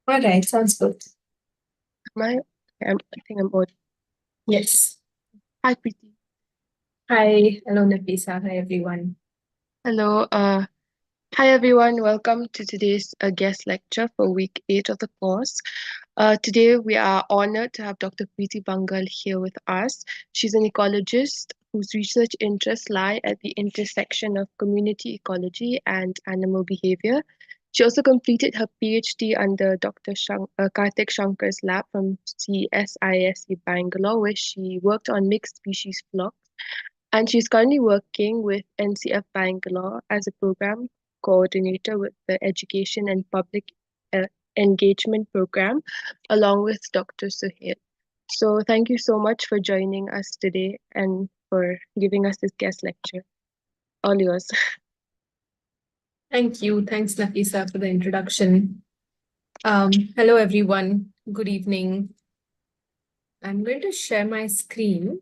All right, sounds good. I think I'm on. Yes. Hi, Preeti. Hi, hello, Nafisa. Hi, everyone. Hello. Hi, everyone. Welcome to today's guest lecture for week 8 of the course. Today, we are honored to have Dr. Preeti Bangal here with us. She's an ecologist whose research interests lie at the intersection of community ecology and animal behavior. She also completed her PhD under Dr. Karthik Shankar's lab from CSISE Bangalore, where she worked on mixed species flocks, and she's currently working with NCF Bangalore as a program coordinator with the Education and Public uh, Engagement Program, along with Dr. Suhail. So thank you so much for joining us today and for giving us this guest lecture. All yours. Thank you. Thanks, Nafisa, for the introduction. Hello, everyone. Good evening. I'm going to share my screen.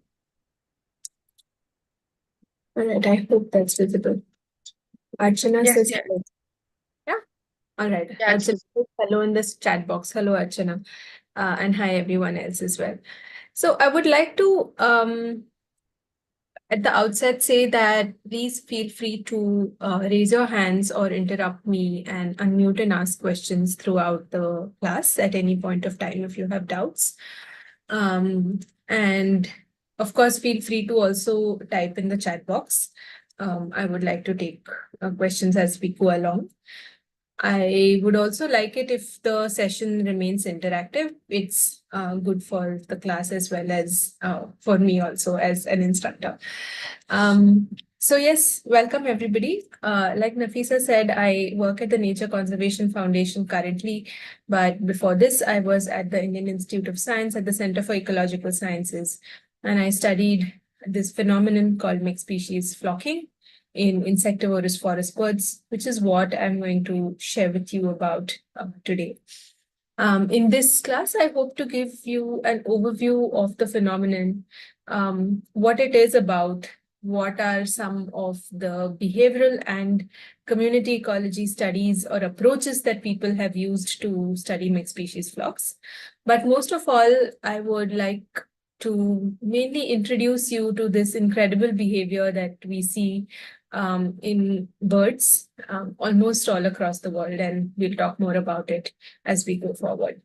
All right, I hope that's visible. Archana Yes, says yes, hello. Yeah, all right. yeah, it's Archana just says hello in this chat box. Hello, Archana. And hi, everyone else as well. So I would like to at the outset say that please feel free to raise your hands or interrupt me and unmute and ask questions throughout the class at any point of time if you have doubts. And of course, feel free to also type in the chat box. I would like to take questions as we go along. I would also like it if the session remains interactive. It's good for the class as well as for me also as an instructor. Um, so yes, welcome everybody. Like Nafisa said, I work at the Nature Conservation Foundation currently, but before this, I was at the Indian Institute of Science at the Center for Ecological Sciences, and I studied this phenomenon called mixed species flocking in insectivorous forest birds, which is what I'm going to share with you about today. In this class, I hope to give you an overview of the phenomenon, what it is about, what are some of the behavioral and community ecology studies or approaches that people have used to study mixed species flocks. But most of all, I would like to mainly introduce you to this incredible behavior that we see in birds almost all across the world, and we'll talk more about it as we go forward.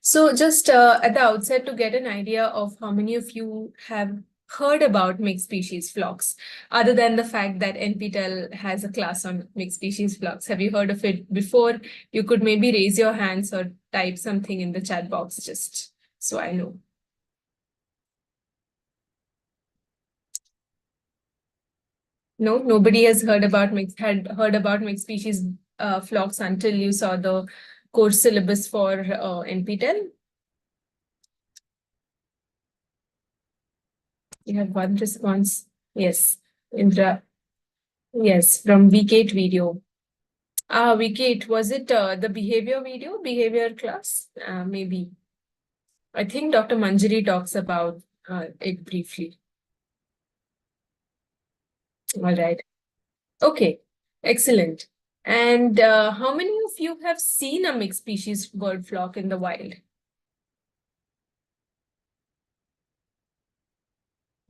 So just at the outset, to get an idea of how many of you have heard about mixed species flocks, other than the fact that NPTEL has a class on mixed species flocks. Have you heard of it before? You could maybe raise your hands or type something in the chat box just so I know. No, nobody has heard about mixed species flocks until you saw the course syllabus for NPTEL. You have one response. Yes, Indra. Yes, from week 8 video. Week 8, was it the behavior video, behavior class? Maybe. I think Dr. Manjari talks about it briefly. All right. Okay, excellent. And how many of you have seen a mixed species bird flock in the wild?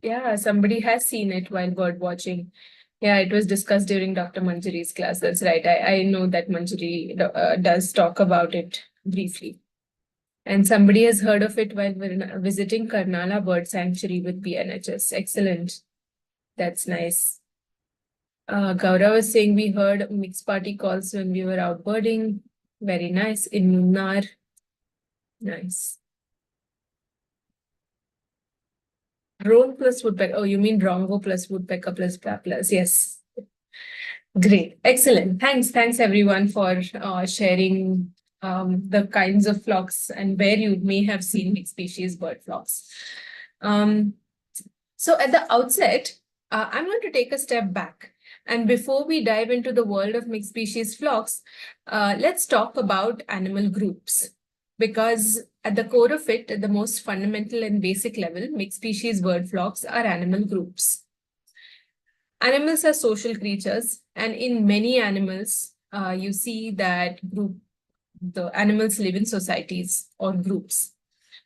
Yeah, somebody has seen it while bird watching. Yeah, it was discussed during Dr. Manjari's class. That's right. I know that Manjari does talk about it briefly. And somebody has heard of it while visiting Karnala Bird Sanctuary with PNHS. Excellent. That's nice. Gaurav was saying we heard mixed party calls when we were out birding. Very nice. In Munnar. Nice. Drone plus woodpecker. Oh, you mean Drongo plus woodpecker plus plus. Yes. Great. Excellent. Thanks everyone for sharing the kinds of flocks and where you may have seen mixed species bird flocks. So at the outset, I'm going to take a step back. And before we dive into the world of mixed species flocks, let's talk about animal groups. Because at the core of it, at the most fundamental and basic level, mixed species bird flocks are animal groups. Animals are social creatures, and in many animals, you see that the animals live in societies or groups.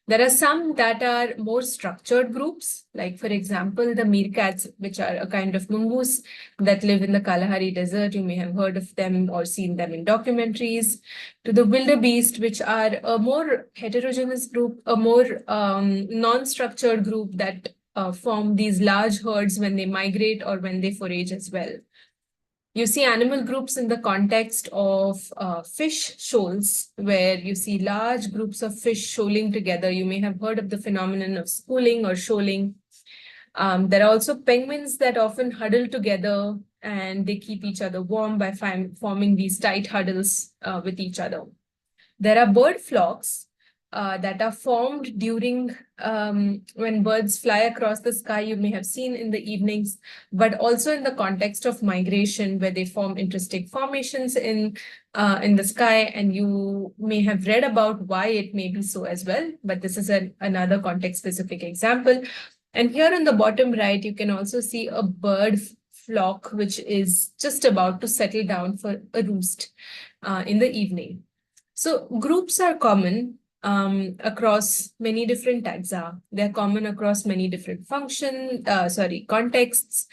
There are some that are more structured groups, like for example, the meerkats, which are a kind of mongoose that live in the Kalahari Desert. You may have heard of them or seen them in documentaries. To the wildebeest, which are a more heterogeneous group, a more non-structured group that form these large herds when they migrate or when they forage as well. You see animal groups in the context of fish shoals, where you see large groups of fish shoaling together. You may have heard of the phenomenon of schooling or shoaling. There are also penguins that often huddle together and they keep each other warm by forming these tight huddles with each other. There are bird flocks that are formed during when birds fly across the sky. You may have seen in the evenings, but also in the context of migration, where they form interesting formations in the sky, and you may have read about why it may be so as well. But this is another context-specific example. And here on the bottom right, you can also see a bird flock which is just about to settle down for a roost in the evening. So groups are common across many different taxa. They're common across many different contexts,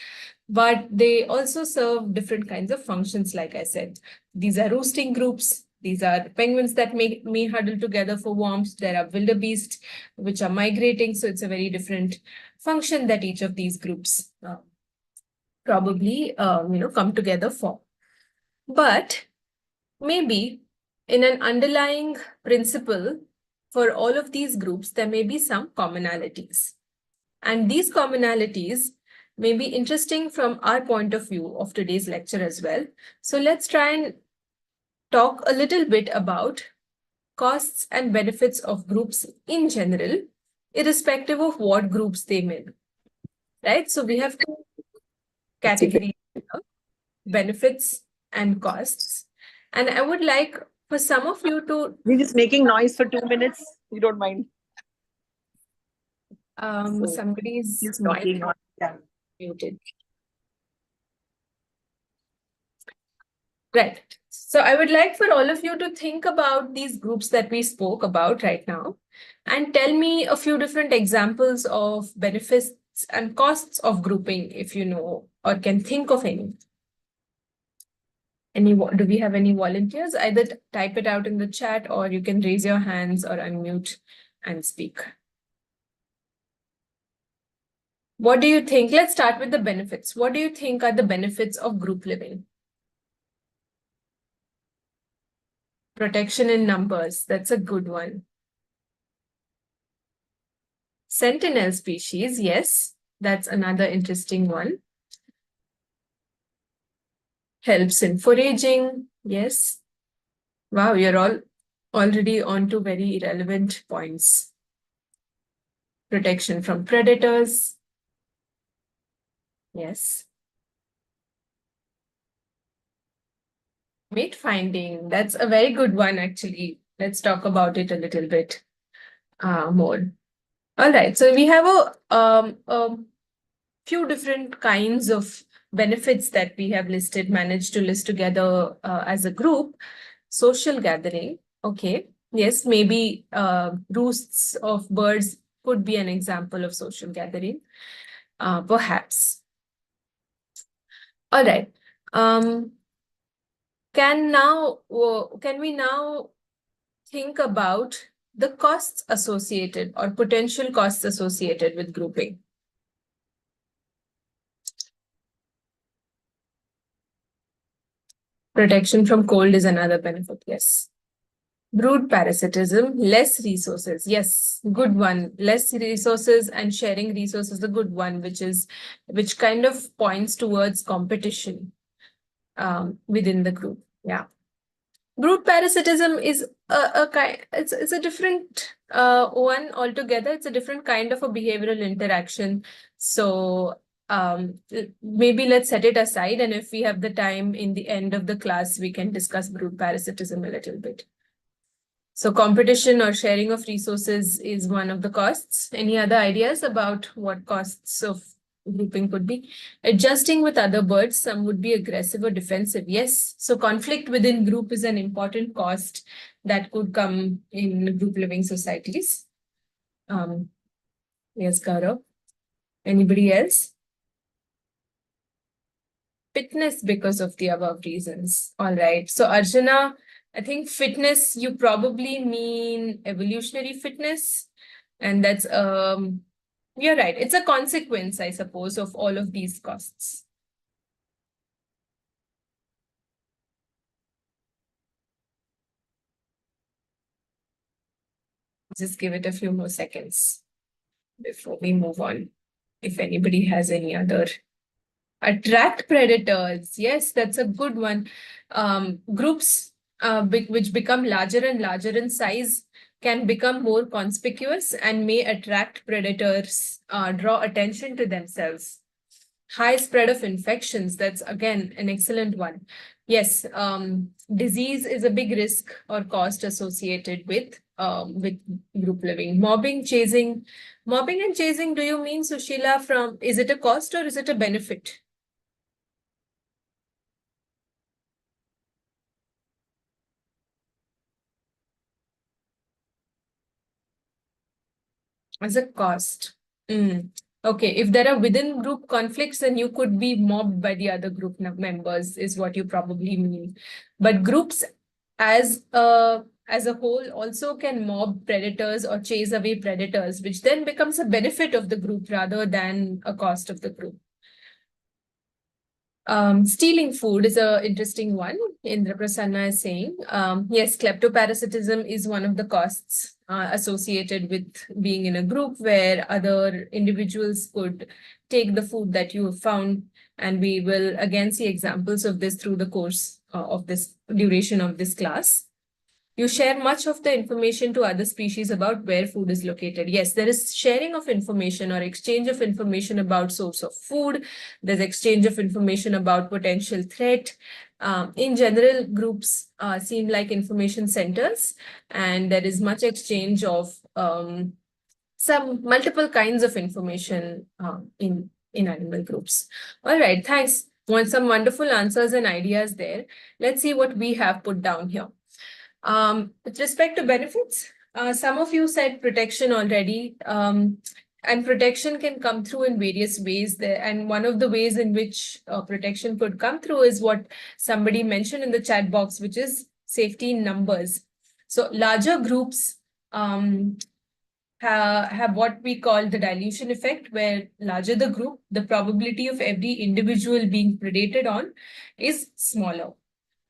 but they also serve different kinds of functions, like I said. These are roosting groups. These are penguins that may huddle together for warmth. There are wildebeest, which are migrating. So it's a very different function that each of these groups probably come together for. But maybe in an underlying principle for all of these groups, there may be some commonalities. And these commonalities may be interesting from our point of view of today's lecture as well. So let's try and talk a little bit about costs and benefits of groups in general, irrespective of what groups they may be, right? So we have two categories, benefits and costs. And I would like for some of you to... We're just making noise for 2 minutes. You don't mind. Somebody's talking on. Yeah. Muted. Right. So I would like for all of you to think about these groups that we spoke about right now and tell me a few different examples of benefits and costs of grouping, if you know or can think of any. Do we have any volunteers? Either type it out in the chat or you can raise your hands or unmute and speak. What do you think? Let's start with the benefits. What do you think are the benefits of group living? Protection in numbers. That's a good one. Sentinel species. Yes, that's another interesting one. Helps in foraging. Yes. Wow, you're all already on to very relevant points. Protection from predators. Yes. Mate finding. That's a very good one, actually. Let's talk about it a little bit more. All right. So we have a few different kinds of benefits that we have managed to list together as a group. Social gathering. Okay. Yes, maybe roosts of birds could be an example of social gathering. Perhaps. All right. Can we now think about the costs associated or potential costs associated with grouping? Protection from cold is another benefit, yes. Brood parasitism, less resources. Yes, good one. Less resources and sharing resources, a good one, which kind of points towards competition within the group. Yeah. Brood parasitism is it's a different one altogether. It's a different kind of a behavioral interaction. So maybe let's set it aside, and if we have the time in the end of the class, we can discuss brood parasitism a little bit. So competition or sharing of resources is one of the costs. Any other ideas about what costs of grouping could be. Adjusting with other birds, some would be aggressive or defensive. Yes, so conflict within group is an important cost that could come in group living societies. Yes, Gaurav. Anybody else? Fitness because of the above reasons. All right. So Arjuna, I think fitness, you probably mean evolutionary fitness. And that's you're right. It's a consequence, I suppose, of all of these costs. Just give it a few more seconds before we move on. If anybody has any other. Attract predators. Yes, that's a good one. Groups which become larger and larger in size can become more conspicuous and may attract predators, draw attention to themselves. High spread of infections, that's again an excellent one. Yes, disease is a big risk or cost associated with group living. Mobbing and chasing, do you mean, Sushila, is it a cost or is it a benefit? As a cost. Okay, if there are within group conflicts, then you could be mobbed by the other group members, is what you probably mean. But groups as a whole also can mob predators or chase away predators, which then becomes a benefit of the group rather than a cost of the group. Stealing food is an interesting one. Indra Prasanna is saying, yes, kleptoparasitism is one of the costs associated with being in a group where other individuals could take the food that you have found. And we will again see examples of this through the course of this duration of this class. You share much of the information to other species about where food is located. Yes, there is sharing of information or exchange of information about source of food. There's exchange of information about potential threat. In general, groups seem like information centers, and there is much exchange of some multiple kinds of information in animal groups. All right, thanks. Want some wonderful answers and ideas there. Let's see what we have put down here. With respect to benefits, some of you said protection already, and protection can come through in various ways there. And one of the ways in which protection could come through is what somebody mentioned in the chat box, which is safety in numbers. So larger groups have what we call the dilution effect, where larger the group, the probability of every individual being predated on is smaller.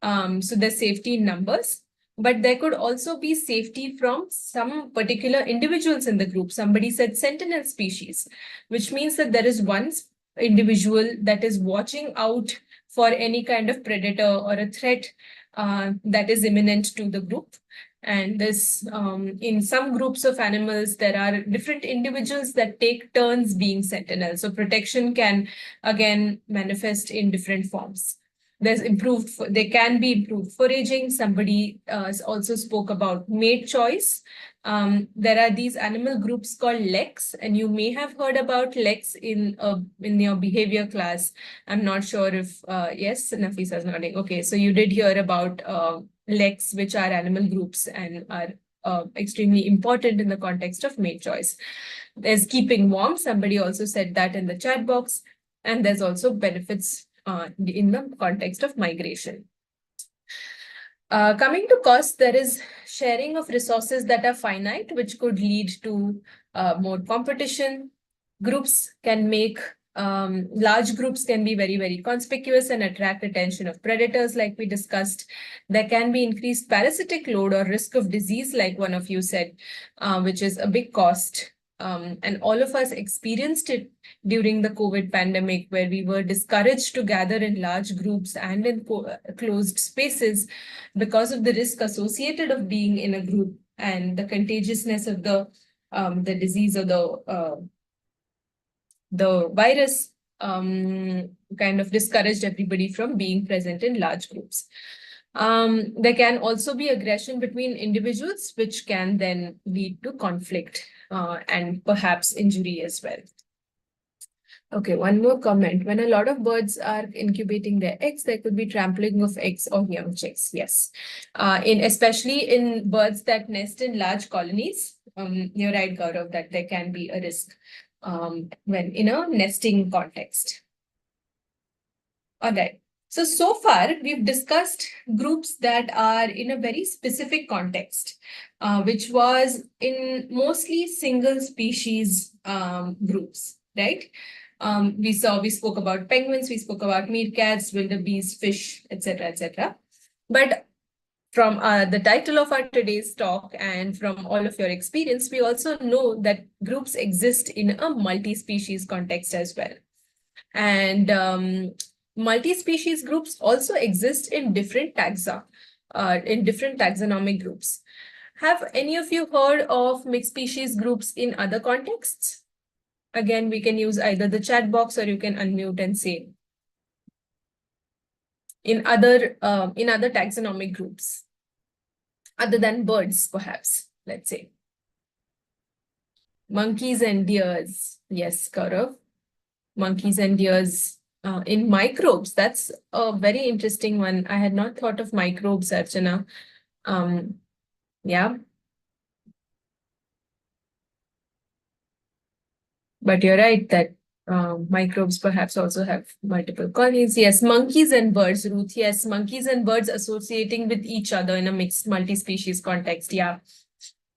So there's safety in numbers. But there could also be safety from some particular individuals in the group. Somebody said sentinel species, which means that there is one individual that is watching out for any kind of predator or a threat that is imminent to the group. And this, in some groups of animals, there are different individuals that take turns being sentinel. So protection can, again, manifest in different forms. There can be improved foraging. Somebody also spoke about mate choice. There are these animal groups called leks, and you may have heard about leks in your behavior class. I'm not sure if, yes, Nafisa is nodding. Okay, so you did hear about leks, which are animal groups and are extremely important in the context of mate choice. There's keeping warm. Somebody also said that in the chat box. And there's also benefits in the context of migration. Coming to cost, there is sharing of resources that are finite, which could lead to more competition. Groups can make, large groups can be very, very conspicuous and attract attention of predators, like we discussed. There can be increased parasitic load or risk of disease, like one of you said, which is a big cost. And all of us experienced it during the COVID pandemic, where we were discouraged to gather in large groups and in closed spaces because of the risk associated of being in a group and the contagiousness of the disease or the virus kind of discouraged everybody from being present in large groups. There can also be aggression between individuals, which can then lead to conflict and perhaps injury as well. Okay, one more comment. When a lot of birds are incubating their eggs, there could be trampling of eggs or young chicks. Yes, especially in birds that nest in large colonies. You're right, Gaurav, that there can be a risk when in a nesting context. All right. So far, we've discussed groups that are in a very specific context, which was in mostly single species groups, right? We spoke about penguins, we spoke about meerkats, wildebeest, fish, etc., etc. But from the title of our today's talk and from all of your experience, we also know that groups exist in a multi-species context as well. And multi-species groups also exist in different taxonomic groups. Have any of you heard of mixed species groups in other contexts? Again, we can use either the chat box or you can unmute and say. In other taxonomic groups, other than birds, perhaps, let's say. Monkeys and deers. Yes, Gaurav. Monkeys and deers in microbes. That's a very interesting one. I had not thought of microbes, Archana. Yeah. But you're right that microbes perhaps also have multiple colonies. Yes, monkeys and birds, Ruth. Yes, monkeys and birds associating with each other in a mixed multi-species context. Yeah.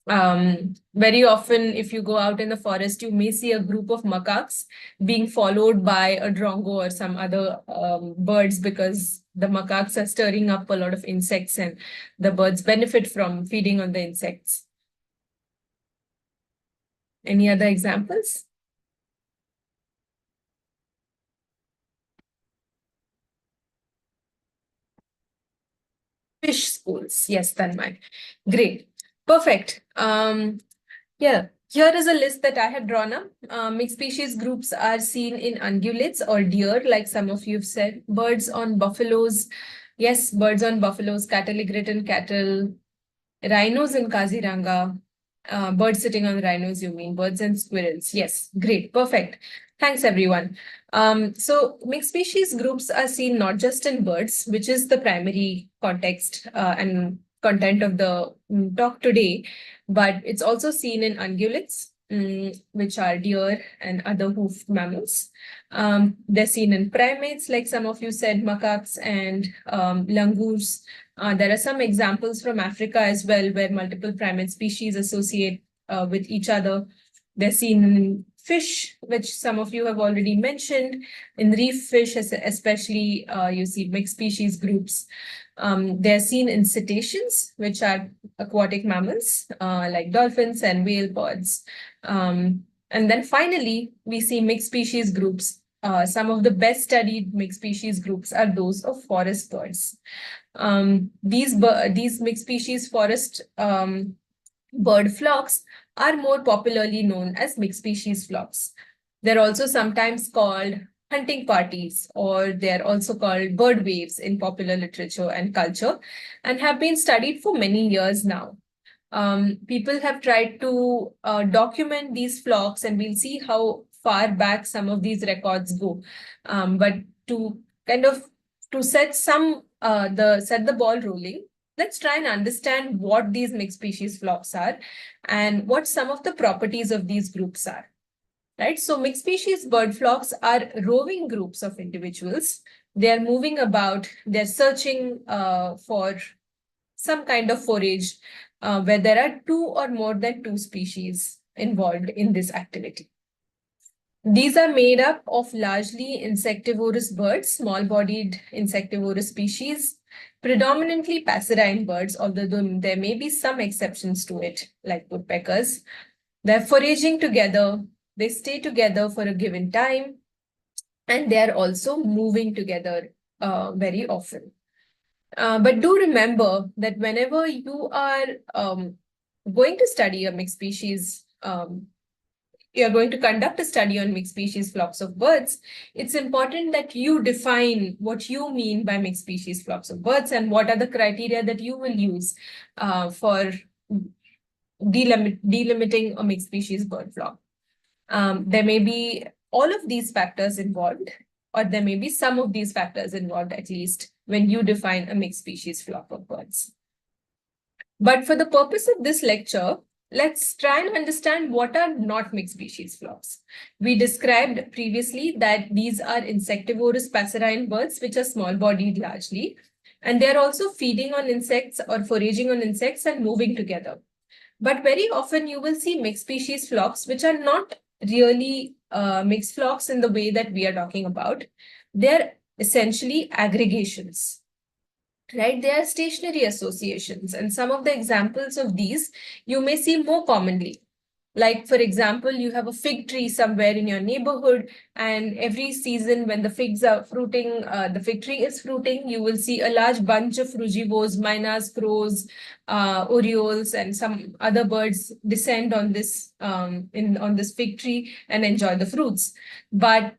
Very often, if you go out in the forest, you may see a group of macaques being followed by a drongo or some other birds because the macaques are stirring up a lot of insects and the birds benefit from feeding on the insects. Any other examples? Fish schools. Yes, Tanmay. Great. Perfect. Yeah, here is a list that I had drawn up. Mixed species groups are seen in ungulates or deer, like some of you have said. Birds on buffaloes. Yes, birds on buffaloes, cattle egret and cattle. Rhinos in Kaziranga. Birds sitting on rhinos, you mean. Birds and squirrels. Yes, great. Perfect. Thanks, everyone. So mixed species groups are seen not just in birds, which is the primary context and content of the talk today, but it's also seen in ungulates, which are deer and other hoofed mammals. They're seen in primates, like some of you said, macaques and langurs. There are some examples from Africa as well, where multiple primate species associate with each other. They're seen in fish, which some of you have already mentioned. In reef fish, especially, you see mixed species groups. They're seen in cetaceans, which are aquatic mammals, like dolphins and whale birds. And then finally, we see mixed species groups. Some of the best studied mixed species groups are those of forest birds. These mixed species forest bird flocks are more popularly known as mixed species flocks. They're also sometimes called hunting parties, or they're also called bird waves in popular literature and culture, and have been studied for many years now. People have tried to document these flocks, and we'll see how far back some of these records go. But to kind of set the ball rolling, let's try and understand what these mixed species flocks are and what some of the properties of these groups are. Right? So mixed species bird flocks are roving groups of individuals. They are moving about, they're searching for some kind of forage where there are two or more than two species involved in this activity. These are made up of largely insectivorous birds, small-bodied insectivorous species, predominantly passerine birds, although there may be some exceptions to it, like woodpeckers. They're foraging together, they stay together for a given time, and they're also moving together very often. But do remember that whenever you are going to study a mixed species, you're going to conduct a study on mixed species flocks of birds, it's important that you define what you mean by mixed species flocks of birds and what are the criteria that you will use for delimiting a mixed species bird flock. There may be all of these factors involved, or there may be some of these factors involved at least when you define a mixed species flock of birds. But for the purpose of this lecture, let's try and understand what are not mixed species flocks. We described previously that these are insectivorous passerine birds, which are small-bodied largely, and they're also feeding on insects or foraging on insects and moving together. But very often you will see mixed species flocks, which are not really mixed flocks in the way that we are talking about. They're essentially aggregations, right? They are stationary associations. And some of the examples of these you may see more commonly. Like, for example, you have a fig tree somewhere in your neighborhood, and every season when the figs are fruiting, the fig tree is fruiting, you will see a large bunch of frugivores, mynas, crows, orioles, and some other birds descend on this on this fig tree and enjoy the fruits. But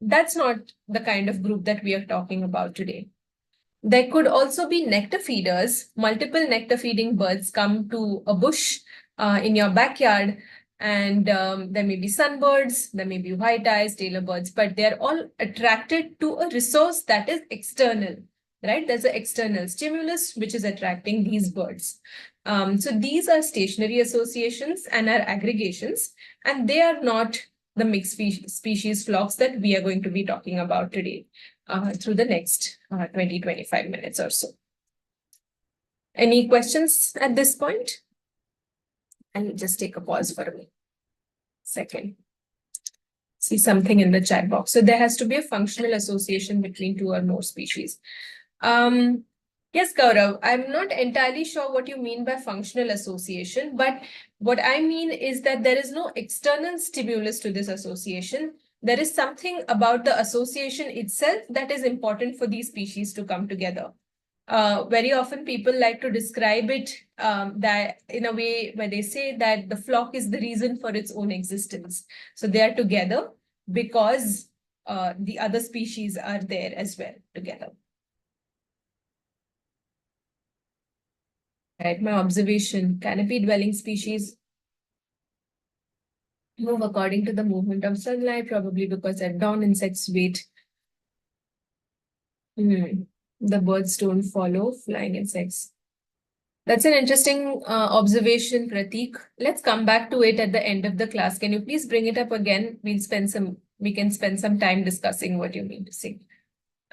that's not the kind of group that we are talking about today. There could also be nectar feeders. Multiple nectar feeding birds come to a bush in your backyard, and there may be sunbirds, there may be white-eyes, tailor birds, but they're all attracted to a resource that is external, right? There's an external stimulus which is attracting these birds. So these are stationary associations and are aggregations, and they are not the mixed species flocks that we are going to be talking about today through the next 20-25 minutes or so. Any questions at this point? I'll just take a pause for a second. See something in the chat box. So there has to be a functional association between two or more species. Yes, Gaurav, I'm not entirely sure what you mean by functional association, but what I mean is that there is no external stimulus to this association. There is something about the association itself that is important for these species to come together. Very often people like to describe it that in a way where they say that the flock is the reason for its own existence. So they are together because the other species are there as well together. Right, my observation, canopy dwelling species move according to the movement of sunlight, probably because at dawn insects wait. The birds don't follow flying insects. That's an interesting observation, Prateek. Let's come back to it at the end of the class. Can you please bring it up again? We can spend some time discussing what you mean to say.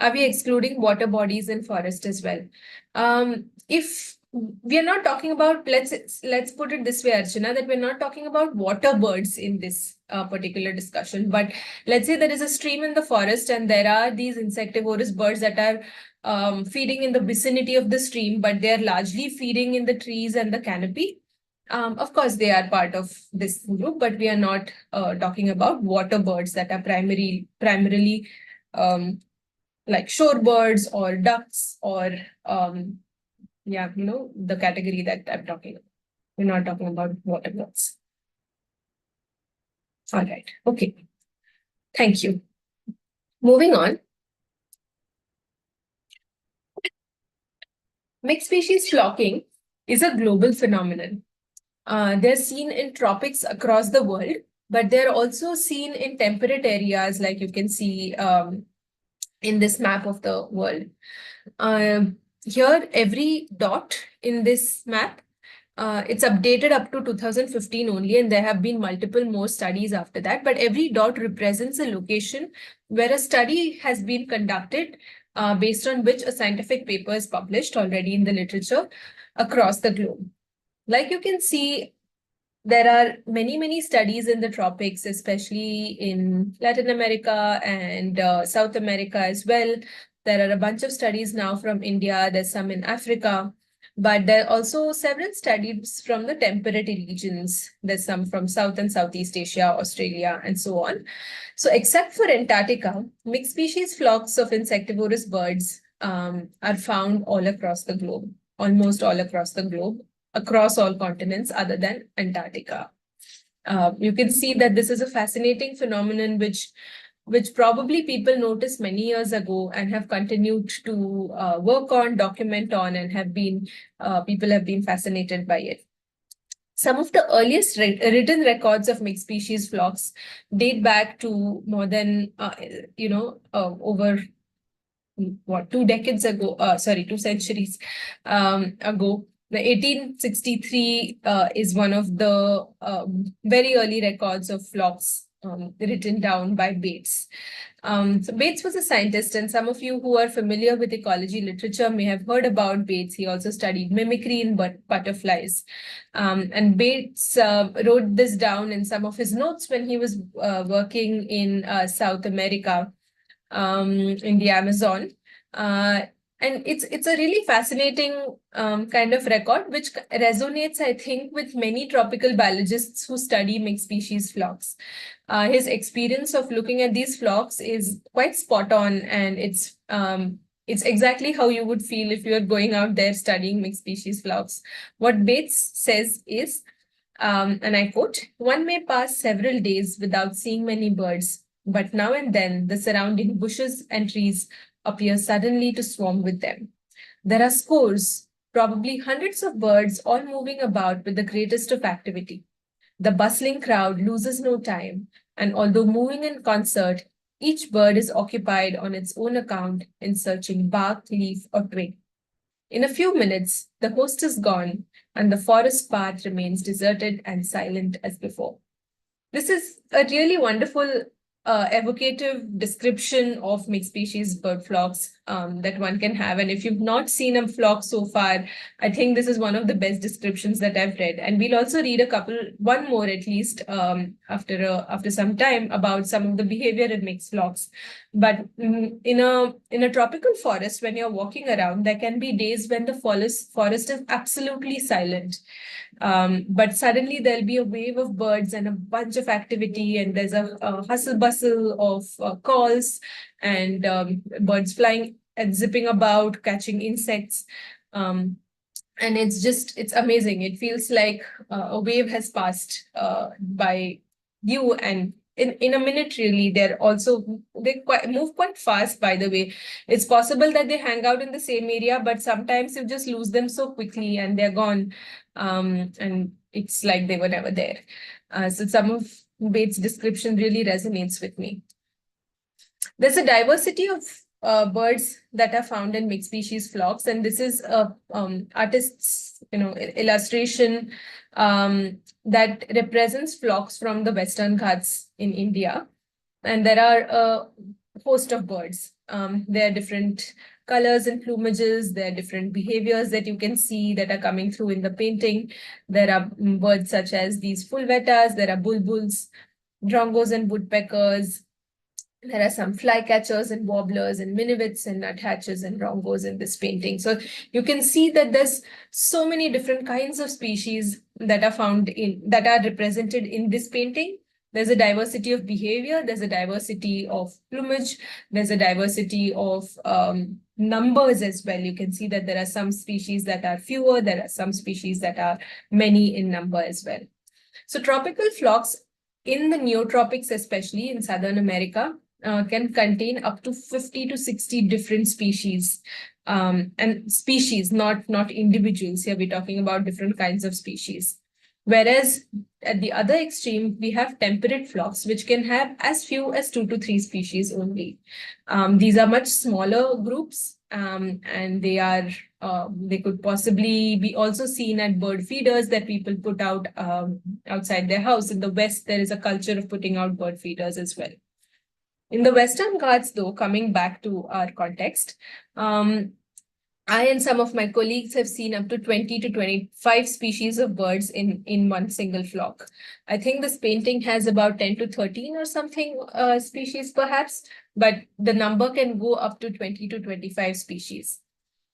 Are we excluding water bodies in forest as well? If we are not talking about, let's put it this way, Archana, that we're not talking about water birds in this particular discussion. But let's say there is a stream in the forest and there are these insectivorous birds that are feeding in the vicinity of the stream, but they are largely feeding in the trees and the canopy. Of course, they are part of this group, but we are not talking about water birds that are primarily like shorebirds or ducks or the category that I'm talking about. We're not talking about water birds. All right. Okay. Thank you. Moving on. Mixed species flocking is a global phenomenon. They're seen in tropics across the world, but they're also seen in temperate areas, like you can see in this map of the world. Here, every dot in this map, it's updated up to 2015 only, and there have been multiple more studies after that. But every dot represents a location where a study has been conducted based on which a scientific paper is published already in the literature across the globe. Like you can see, there are many studies in the tropics, especially in Latin America and South America as well. There are a bunch of studies now from India, there's some in Africa, but there are also several studies from the temperate regions. There's some from South and Southeast Asia, Australia, and so on. So except for Antarctica, mixed species flocks of insectivorous birds are found all across the globe, almost all across the globe, across all continents other than Antarctica. You can see that this is a fascinating phenomenon which probably people noticed many years ago and have continued to work on, document on, and people have been fascinated by it. Some of the earliest written records of mixed species flocks date back to more than, over what, 2 decades ago, 2 centuries ago. The 1863 is one of the very early records of flocks written down by Bates. So Bates was a scientist, and some of you who are familiar with ecology literature may have heard about Bates. He also studied mimicry in butterflies. And Bates wrote this down in some of his notes when he was working in South America, in the Amazon. And it's a really fascinating kind of record, which resonates, I think, with many tropical biologists who study mixed species flocks. His experience of looking at these flocks is quite spot on, and it's exactly how you would feel if you are going out there studying mixed species flocks. What Bates says is, and I quote, "One may pass several days without seeing many birds, but now and then the surrounding bushes and trees appear suddenly to swarm with them. There are scores, probably hundreds of birds all moving about with the greatest of activity. The bustling crowd loses no time, and although moving in concert, each bird is occupied on its own account in searching bark, leaf, or twig. In a few minutes, the host is gone, and the forest path remains deserted and silent as before." This is a really wonderful evocative description of mixed species bird flocks that one can have. And if you've not seen a flock so far, I think this is one of the best descriptions that I've read. And we'll also read one more at least after some time about some of the behavior in mixed flocks. But in a tropical forest, when you're walking around, there can be days when the forest is absolutely silent. But suddenly there'll be a wave of birds and a bunch of activity, and there's a hustle bustle of calls and birds flying and zipping about, catching insects. And it's amazing. It feels like a wave has passed by you, and in a minute, really. They move quite fast, by the way. It's possible that they hang out in the same area, but sometimes you just lose them so quickly and they're gone. And it's like they were never there. So some of Bates' description really resonates with me. There's a diversity of birds that are found in mixed species flocks, and this is a artist's illustration that represents flocks from the Western Ghats in India. And there are a host of birds. There are different colors and plumages. There are different behaviors that you can see that are coming through in the painting. There are birds such as these fulvetas. There are bulbuls, drongos and woodpeckers. There are some flycatchers and warblers and minivets and nuthatches and rongos in this painting. So you can see that there's so many different kinds of species that are represented in this painting. There's a diversity of behavior, there's a diversity of plumage, there's a diversity of numbers as well. You can see that there are some species that are fewer, there are some species that are many in number as well. So tropical flocks in the neotropics, especially in Southern America, can contain up to 50 to 60 different species. And species, not individuals. Here we're talking about different kinds of species. Whereas at the other extreme, we have temperate flocks, which can have as few as 2 to 3 species only. These are much smaller groups, and they could possibly be also seen at bird feeders that people put out outside their house. In the West, there is a culture of putting out bird feeders as well. In the Western Ghats, though, coming back to our context, I and some of my colleagues have seen up to 20 to 25 species of birds in one single flock. I think this painting has about 10 to 13 or something species perhaps, but the number can go up to 20 to 25 species.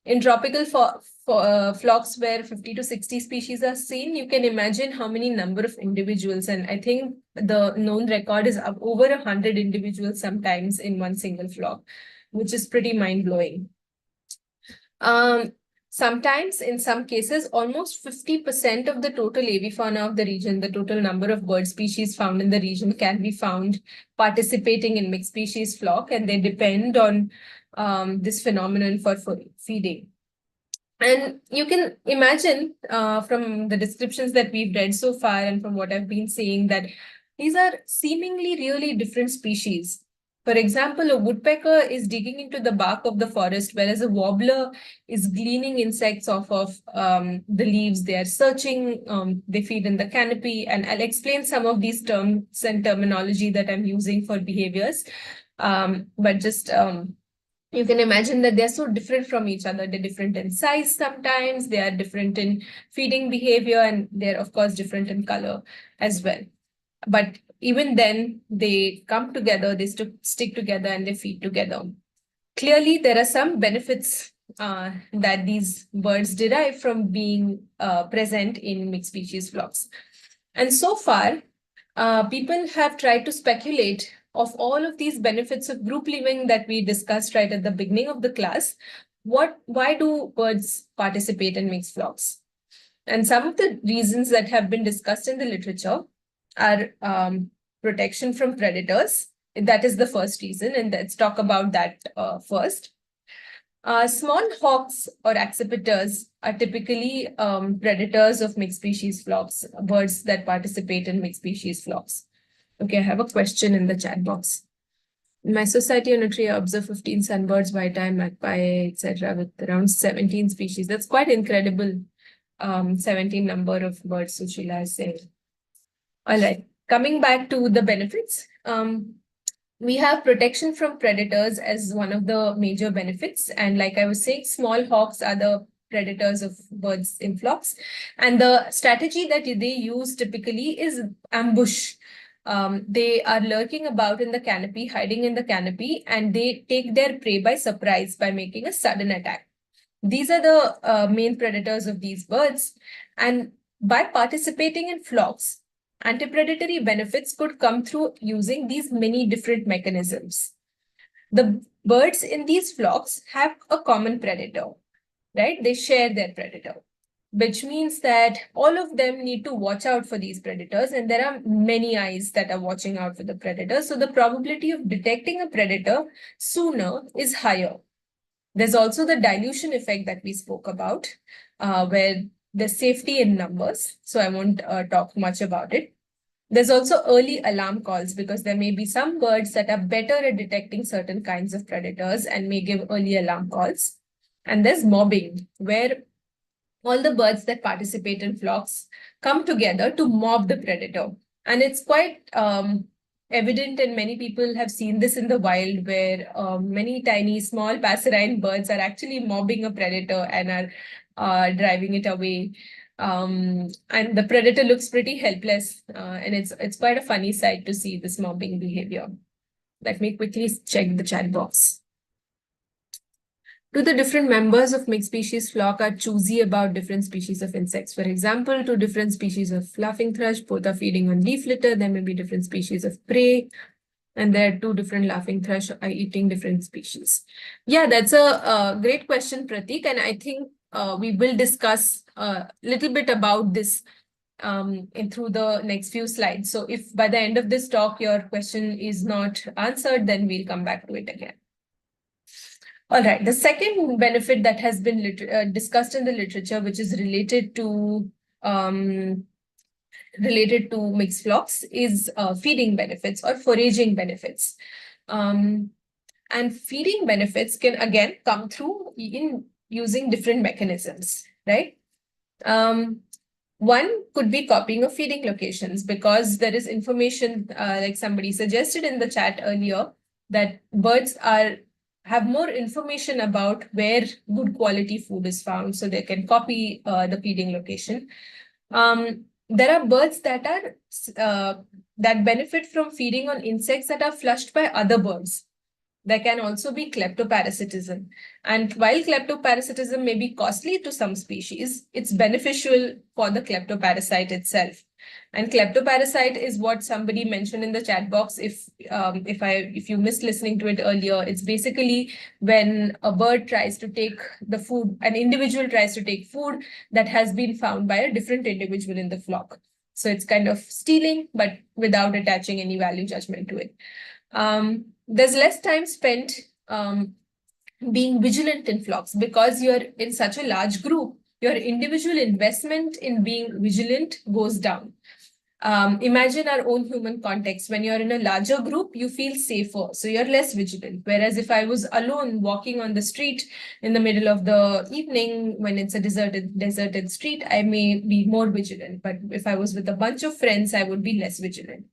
In tropical flocks where 50 to 60 species are seen, you can imagine how many number of individuals. And I think the known record is over 100 individuals sometimes in one single flock, which is pretty mind-blowing. Sometimes, in some cases, almost 50% of the total avifauna of the region, the total number of bird species found in the region, can be found participating in mixed species flock, and they depend on this phenomenon for feeding. And you can imagine from the descriptions that we've read so far and from what I've been saying that these are seemingly really different species. For example, a woodpecker is digging into the bark of the forest, whereas a warbler is gleaning insects off of the leaves. They are searching, they feed in the canopy, and I'll explain some of these terms and terminology that I'm using for behaviors. But just you can imagine that they're so different from each other. They're different in size sometimes, they are different in feeding behavior, and they're, of course, different in color as well. But even then, they come together, they stick together, and they feed together. Clearly, there are some benefits that these birds derive from being present in mixed species flocks. And so far, people have tried to speculate of all of these benefits of group living that we discussed right at the beginning of the class. Why do birds participate in mixed flocks? And some of the reasons that have been discussed in the literature are protection from predators. That is the first reason, and let's talk about that first. Small hawks or accipiters are typically predators of mixed species flocks, birds that participate in mixed species flocks. Okay, I have a question in the chat box. In my society on a tree, I observe 15 sunbirds, white-eye, magpie, etc., with around 17 species. That's quite incredible. 17 number of birds, Sushila is saying. All right, coming back to the benefits. We have protection from predators as one of the major benefits. And like I was saying, small hawks are the predators of birds in flocks. And the strategy that they use typically is ambush. They are lurking about in the canopy, hiding in the canopy, and they take their prey by surprise by making a sudden attack. These are the main predators of these birds. And by participating in flocks, antipredatory benefits could come through using these many different mechanisms. The birds in these flocks have a common predator, right? They share their predator, which means that all of them need to watch out for these predators, and there are many eyes that are watching out for the predator. So the probability of detecting a predator sooner is higher. There's also the dilution effect that we spoke about, where there's safety in numbers. So I won't talk much about it. There's also early alarm calls because there may be some birds that are better at detecting certain kinds of predators and may give early alarm calls. And there's mobbing, where all the birds that participate in flocks come together to mob the predator. And it's quite evident, and many people have seen this in the wild, where many tiny, small passerine birds are actually mobbing a predator and are driving it away. And the predator looks pretty helpless, and it's quite a funny sight to see this mobbing behavior. Let me quickly check the chat box. Do the different members of mixed species flock are choosy about different species of insects? For example, two different species of laughing thrush, both are feeding on leaf litter. There may be different species of prey, and there are two different laughing thrush are eating different species. Yeah, that's a great question, Pratik, and I think we will discuss a little bit about this through the next few slides. So if by the end of this talk your question is not answered, then we'll come back to it again. All right, the second benefit that has been discussed in the literature, which is related to mixed flocks, is feeding benefits or foraging benefits. And feeding benefits can again come through in using different mechanisms, right? One could be copying of feeding locations, because there is information, like somebody suggested in the chat earlier, that birds have more information about where good quality food is found, so they can copy the feeding location. There are birds that benefit from feeding on insects that are flushed by other birds. There can also be kleptoparasitism. And while kleptoparasitism may be costly to some species, it's beneficial for the kleptoparasite itself. And kleptoparasite is what somebody mentioned in the chat box. If you missed listening to it earlier, it's basically when a bird tries to take the food, an individual tries to take food that has been found by a different individual in the flock. So it's kind of stealing, but without attaching any value judgment to it. There's less time spent being vigilant in flocks, because you're in such a large group, your individual investment in being vigilant goes down. Imagine our own human context. When you're in a larger group, you feel safer, so you're less vigilant. Whereas if I was alone walking on the street in the middle of the evening, when it's a deserted street, I may be more vigilant. But if I was with a bunch of friends, I would be less vigilant.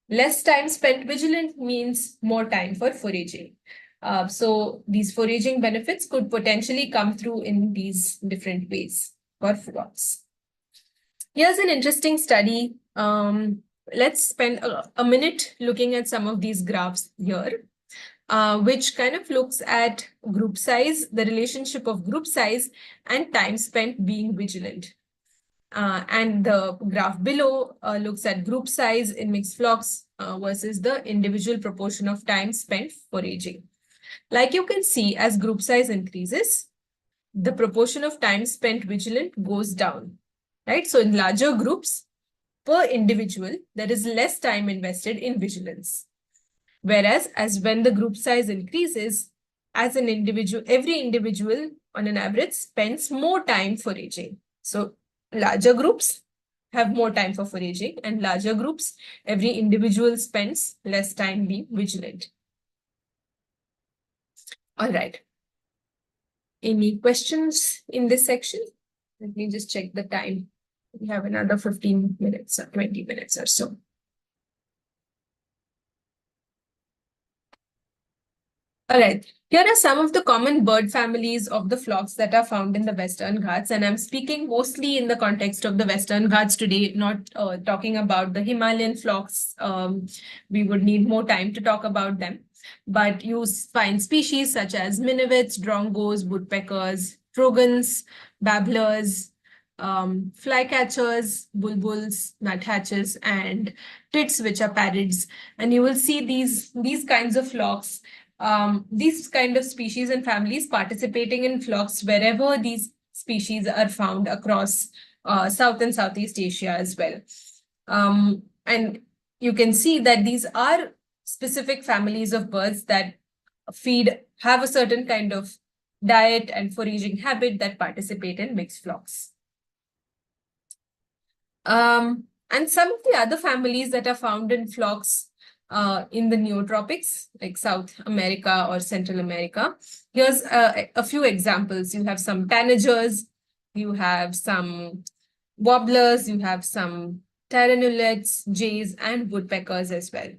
Less time spent vigilant means more time for foraging. So these foraging benefits could potentially come through in these different ways for flocks. Here's an interesting study. Let's spend a minute looking at some of these graphs here, which kind of looks at group size, the relationship of group size and time spent being vigilant. And the graph below looks at group size in mixed flocks versus the individual proportion of time spent foraging. Like you can see, as group size increases, the proportion of time spent vigilant goes down. Right? So in larger groups, per individual, there is less time invested in vigilance. Whereas as when the group size increases, as an individual, every individual on an average spends more time foraging. So larger groups have more time for foraging, and larger groups, every individual spends less time being vigilant. All right. Any questions in this section? Let me just check the time. We have another 15 minutes or 20 minutes or so. All right, here are some of the common bird families of the flocks that are found in the Western Ghats. And I'm speaking mostly in the context of the Western Ghats today, not talking about the Himalayan flocks. We would need more time to talk about them. But you find species such as minivets, drongos, woodpeckers, trogons, babblers, flycatchers, bulbuls, nuthatches, and tits, which are parrots. And you will see these kinds of flocks, these kind of species and families participating in flocks wherever these species are found across South and Southeast Asia as well. And you can see that these are specific families of birds that have a certain kind of diet and foraging habit that participate in mixed flocks. And some of the other families that are found in flocks in the neotropics, like South America or Central America. Here's a few examples. You have some tanagers, you have some warblers, you have some tyrannulets, jays, and woodpeckers as well.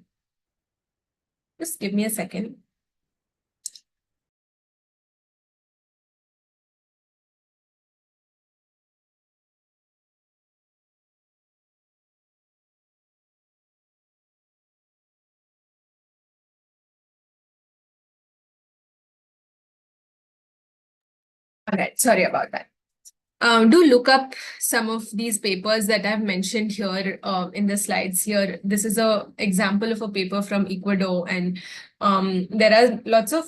Just give me a second. All right, sorry about that. Do look up some of these papers that I've mentioned here in the slides here. This is an example of a paper from Ecuador, and there are lots of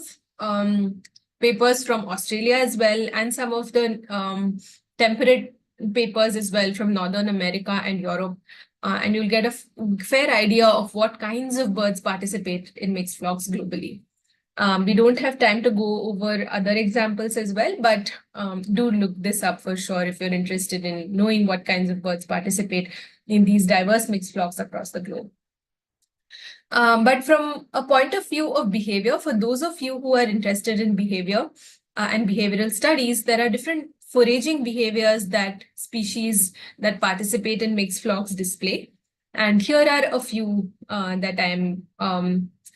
papers from Australia as well, and some of the temperate papers as well from Northern America and Europe. And you'll get a fair idea of what kinds of birds participate in mixed flocks globally. We don't have time to go over other examples as well, but do look this up for sure if you're interested in knowing what kinds of birds participate in these diverse mixed flocks across the globe. But from a point of view of behavior, for those of you who are interested in behavior and behavioral studies, there are different foraging behaviors that species that participate in mixed flocks display. And here are a few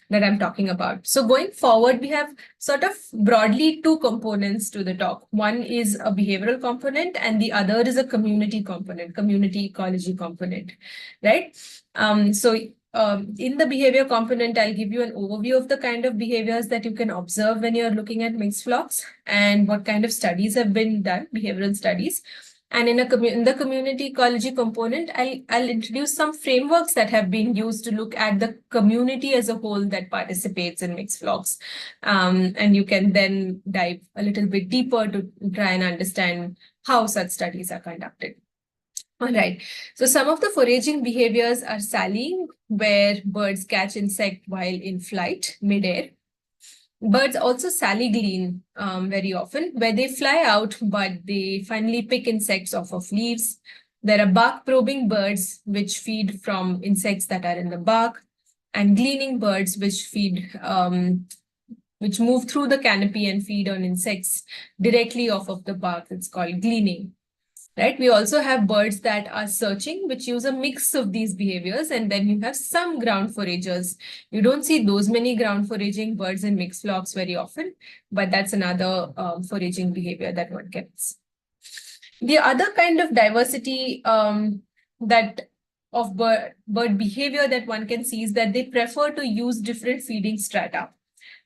that I'm talking about. So going forward, we have sort of broadly two components to the talk. One is a behavioral component and the other is a community component, community ecology component, right? In the behavior component, I'll give you an overview of the kind of behaviors that you can observe when you're looking at mixed flocks and what kind of studies have been done, behavioral studies. And in the community ecology component, I'll introduce some frameworks that have been used to look at the community as a whole that participates in mixed flocks. And you can then dive a little bit deeper to try and understand how such studies are conducted. All right, so some of the foraging behaviors are sallying, where birds catch insect while in flight, midair. Birds also sally glean very often, where they fly out, but they finally pick insects off of leaves. There are bark probing birds, which feed from insects that are in the bark, and gleaning birds, which move through the canopy and feed on insects directly off of the bark. It's called gleaning. Right? We also have birds that are searching, which use a mix of these behaviors. And then you have some ground foragers. You don't see those many ground foraging birds in mixed flocks very often, but that's another foraging behavior that one gets. The other kind of diversity that of bird behavior that one can see is that they prefer to use different feeding strata.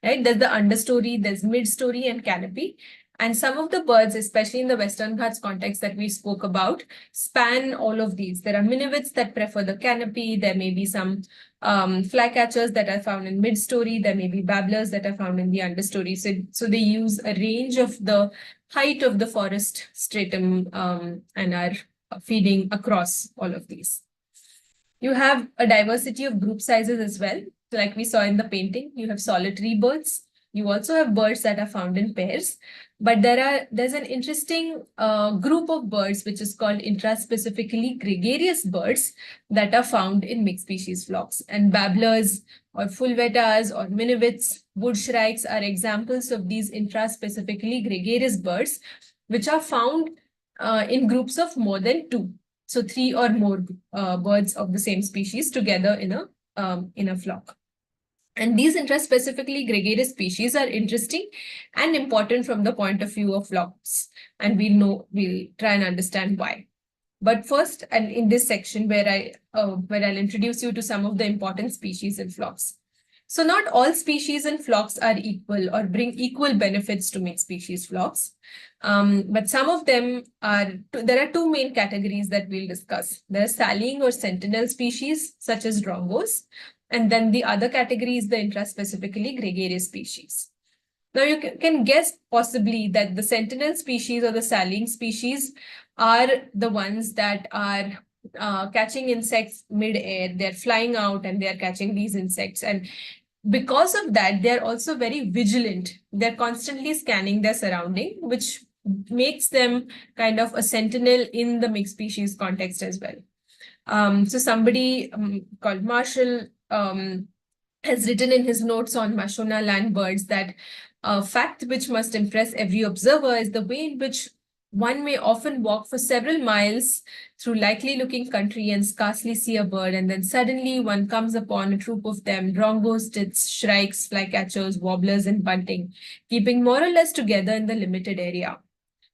Right? There's the understory, there's mid-story and canopy. And some of the birds, especially in the Western Ghats context that we spoke about, span all of these. There are minivets that prefer the canopy. There may be some flycatchers that are found in mid-story. There may be babblers that are found in the understory. So they use a range of the height of the forest stratum and are feeding across all of these. You have a diversity of group sizes as well. Like we saw in the painting, you have solitary birds. You also have birds that are found in pairs. But there's an interesting group of birds which is called intraspecifically gregarious birds that are found in mixed species flocks. And babblers or fulvetas or minivets, wood shrikes are examples of these intraspecifically gregarious birds, which are found in groups of more than 2. So 3 or more birds of the same species together in a flock. And these intraspecifically gregarious species are interesting and important from the point of view of flocks. And we'll try and understand why. But first, and in this section where I'll introduce you to some of the important species in flocks. So not all species in flocks are equal or bring equal benefits to mixed species flocks. But some of them there are 2 main categories that we'll discuss. There are sallying or sentinel species, such as drongos. And then the other category is the intraspecifically gregarious species. Now you can guess possibly that the sentinel species or the sallying species are the ones that are catching insects mid-air. They're flying out and they're catching these insects. And because of that, they're also very vigilant. They're constantly scanning their surrounding, which makes them kind of a sentinel in the mixed species context as well. So somebody called Marshall has written in his notes on Mashona land birds that a fact which must impress every observer is the way in which one may often walk for several miles through likely-looking country and scarcely see a bird, and then suddenly one comes upon a troop of them, drongos, tits, shrikes, flycatchers, warblers, and bunting, keeping more or less together in the limited area.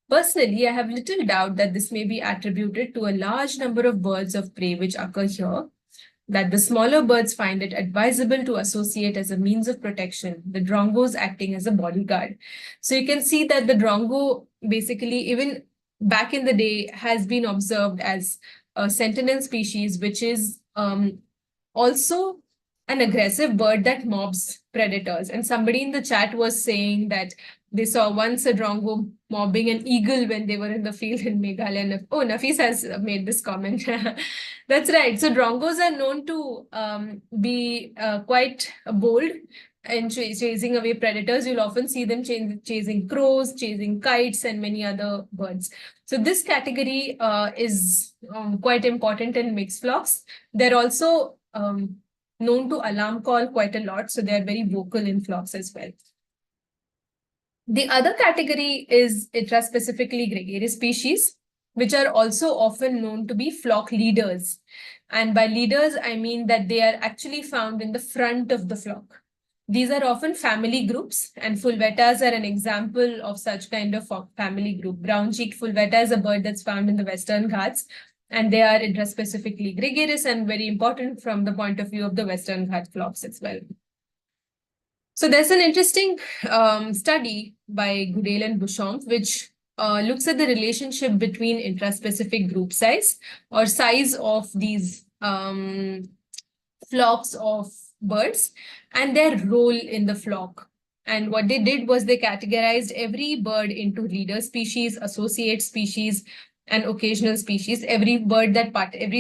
Personally, I have little doubt that this may be attributed to a large number of birds of prey which occur here, that the smaller birds find it advisable to associate as a means of protection, the drongos acting as a bodyguard. So you can see that the drongo basically, even back in the day, has been observed as a sentinel species, which is also an aggressive bird that mobs predators. And somebody in the chat was saying that they saw once a drongo mobbing an eagle when they were in the field in Meghalaya. Oh, Nafis has made this comment. That's right. So drongos are known to be quite bold in chasing away predators. You'll often see them chasing crows, chasing kites, and many other birds. So this category is quite important in mixed flocks. They're also known to alarm call quite a lot. So they're very vocal in flocks as well. The other category is intraspecifically gregarious species, which are also often known to be flock leaders. And by leaders, I mean that they are actually found in the front of the flock. These are often family groups, and fulvetas are an example of such kind of family group. Brown-cheeked fulveta is a bird that's found in the Western Ghats, and they are intraspecifically gregarious and very important from the point of view of the Western Ghat flocks as well. So there's an interesting study by Goodale and Beauchamp, which looks at the relationship between intraspecific group size or size of these flocks of birds and their role in the flock. And what they did was they categorized every bird into leader species, associate species, and occasional species. Every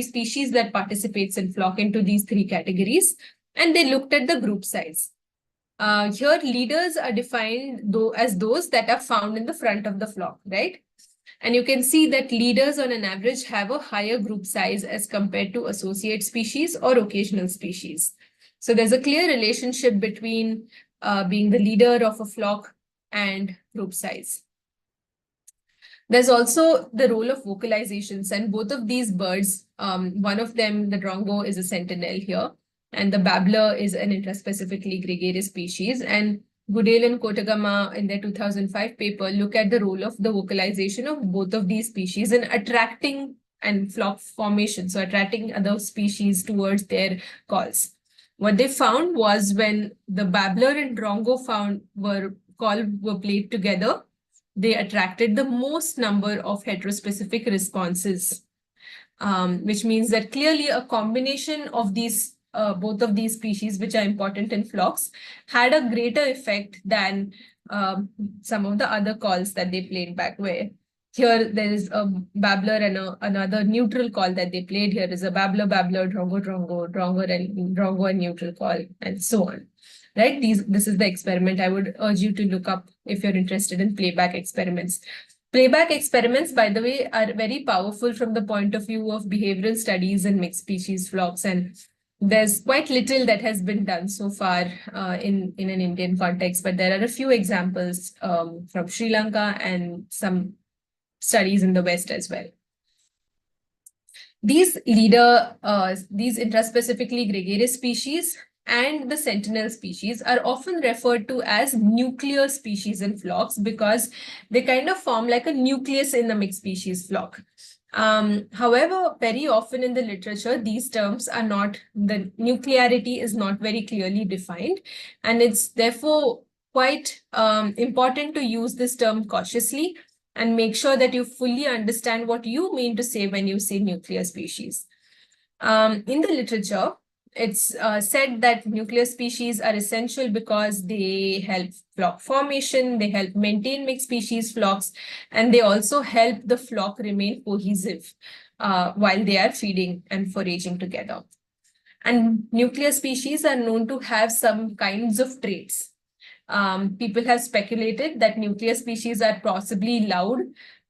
species that participates in flock into these 3 categories. And they looked at the group size. Here, leaders are defined as those that are found in the front of the flock, right? And you can see that leaders on an average have a higher group size as compared to associate species or occasional species. So there's a clear relationship between being the leader of a flock and group size. There's also the role of vocalizations, and both of these birds, one of them, the drongo, is a sentinel here, and the babbler is an intraspecifically gregarious species. And Goodale and Kotagama, in their 2005 paper, look at the role of the vocalization of both of these species in attracting and flock formation, so attracting other species towards their calls. What they found was when the babbler and drongo were played together, they attracted the most number of heterospecific responses, which means that clearly a combination of these both of these species, which are important in flocks, had a greater effect than some of the other calls that they played back, where here there is a babbler and another neutral call that they played. Here is a babbler, babbler, drongo, drongo, drongo and neutral call, and so on. Right? This is the experiment. I would urge you to look up if you're interested in playback experiments. Playback experiments, by the way, are very powerful from the point of view of behavioral studies in mixed species flocks, and there's quite little that has been done so far in an Indian context, but there are a few examples from Sri Lanka and some studies in the West as well. These intraspecifically gregarious species and the sentinel species are often referred to as nuclear species in flocks because they kind of form like a nucleus in the mixed species flock. However, very often in the literature, these terms are not, the nuclearity is not very clearly defined, and it's therefore quite important to use this term cautiously and make sure that you fully understand what you mean to say when you say nuclear species. In the literature, it's said that nuclear species are essential because they help flock formation, they help maintain mixed species flocks, and they also help the flock remain cohesive while they are feeding and foraging together. And nuclear species are known to have some kinds of traits. People have speculated that nuclear species are possibly loud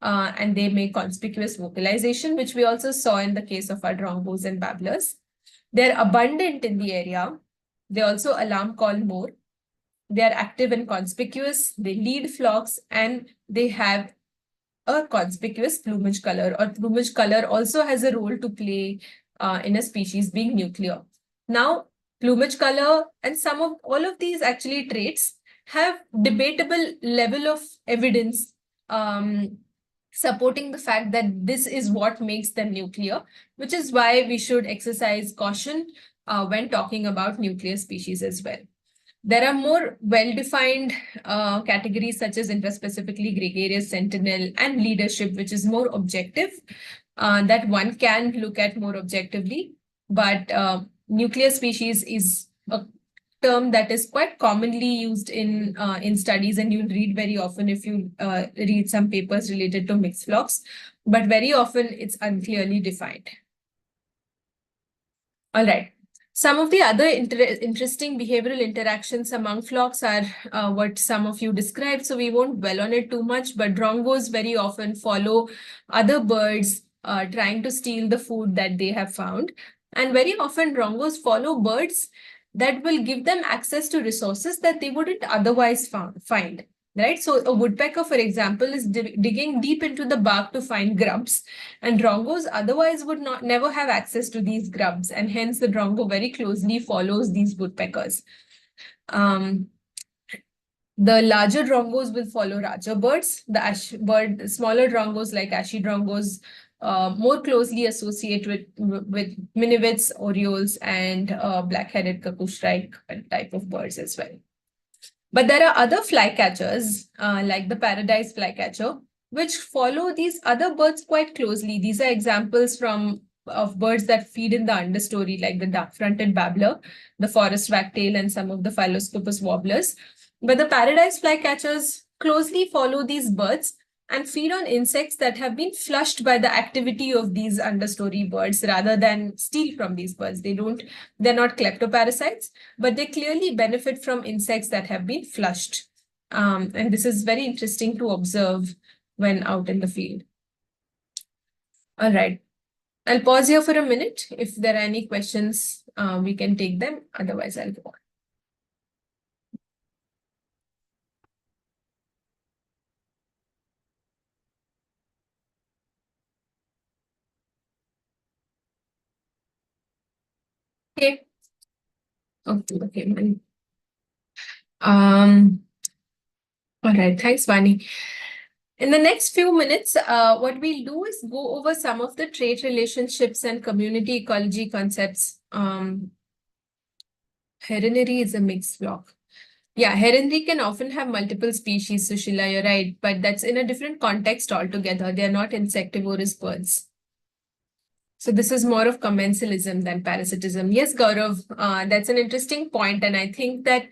and they make conspicuous vocalization, which we also saw in the case of our drongos and babblers. They're abundant in the area. They also alarm call more. They are active and conspicuous. They lead flocks and they have a conspicuous plumage color, or plumage color also has a role to play in a species being nuclear. Now, plumage color and all of these actually traits have debatable level of evidence supporting the fact that this is what makes them nuclear, which is why we should exercise caution when talking about nuclear species as well. There are more well-defined categories such as intraspecifically gregarious, sentinel, and leadership, which is more objective, that one can look at more objectively. But nuclear species is a term that is quite commonly used in studies, and you'll read very often if you read some papers related to mixed flocks, but very often it's unclearly defined. All right. Some of the other interesting behavioral interactions among flocks are what some of you described, so we won't dwell on it too much, but drongos very often follow other birds trying to steal the food that they have found. And very often drongos follow birds that will give them access to resources that they wouldn't otherwise find, right? So a woodpecker, for example, is digging deep into the bark to find grubs, and drongos otherwise would never have access to these grubs, and hence the drongo very closely follows these woodpeckers. The larger drongos will follow larger birds. The smaller drongos like ashy drongos more closely associate with minivets, orioles, and black-headed cuckoo-shrike type of birds as well. But there are other flycatchers, like the paradise flycatcher, which follow these other birds quite closely. These are examples of birds that feed in the understory, like the dark-fronted babbler, the forest wagtail, and some of the Phyloscopus warblers. But the paradise flycatchers closely follow these birds, and feed on insects that have been flushed by the activity of these understory birds rather than steal from these birds. They're not kleptoparasites, but they clearly benefit from insects that have been flushed. And this is very interesting to observe when out in the field. All right. I'll pause here for a minute. If there are any questions, we can take them. Otherwise, I'll go on. Okay. Okay. All right. Thanks, Vani. In the next few minutes, what we'll do is go over some of the trait relationships and community ecology concepts. Heronry is a mixed flock. Yeah, heronry can often have multiple species, Sushila, you're right, but that's in a different context altogether. They're not insectivorous birds. So this is more of commensalism than parasitism. Yes, Gaurav, that's an interesting point. And I think that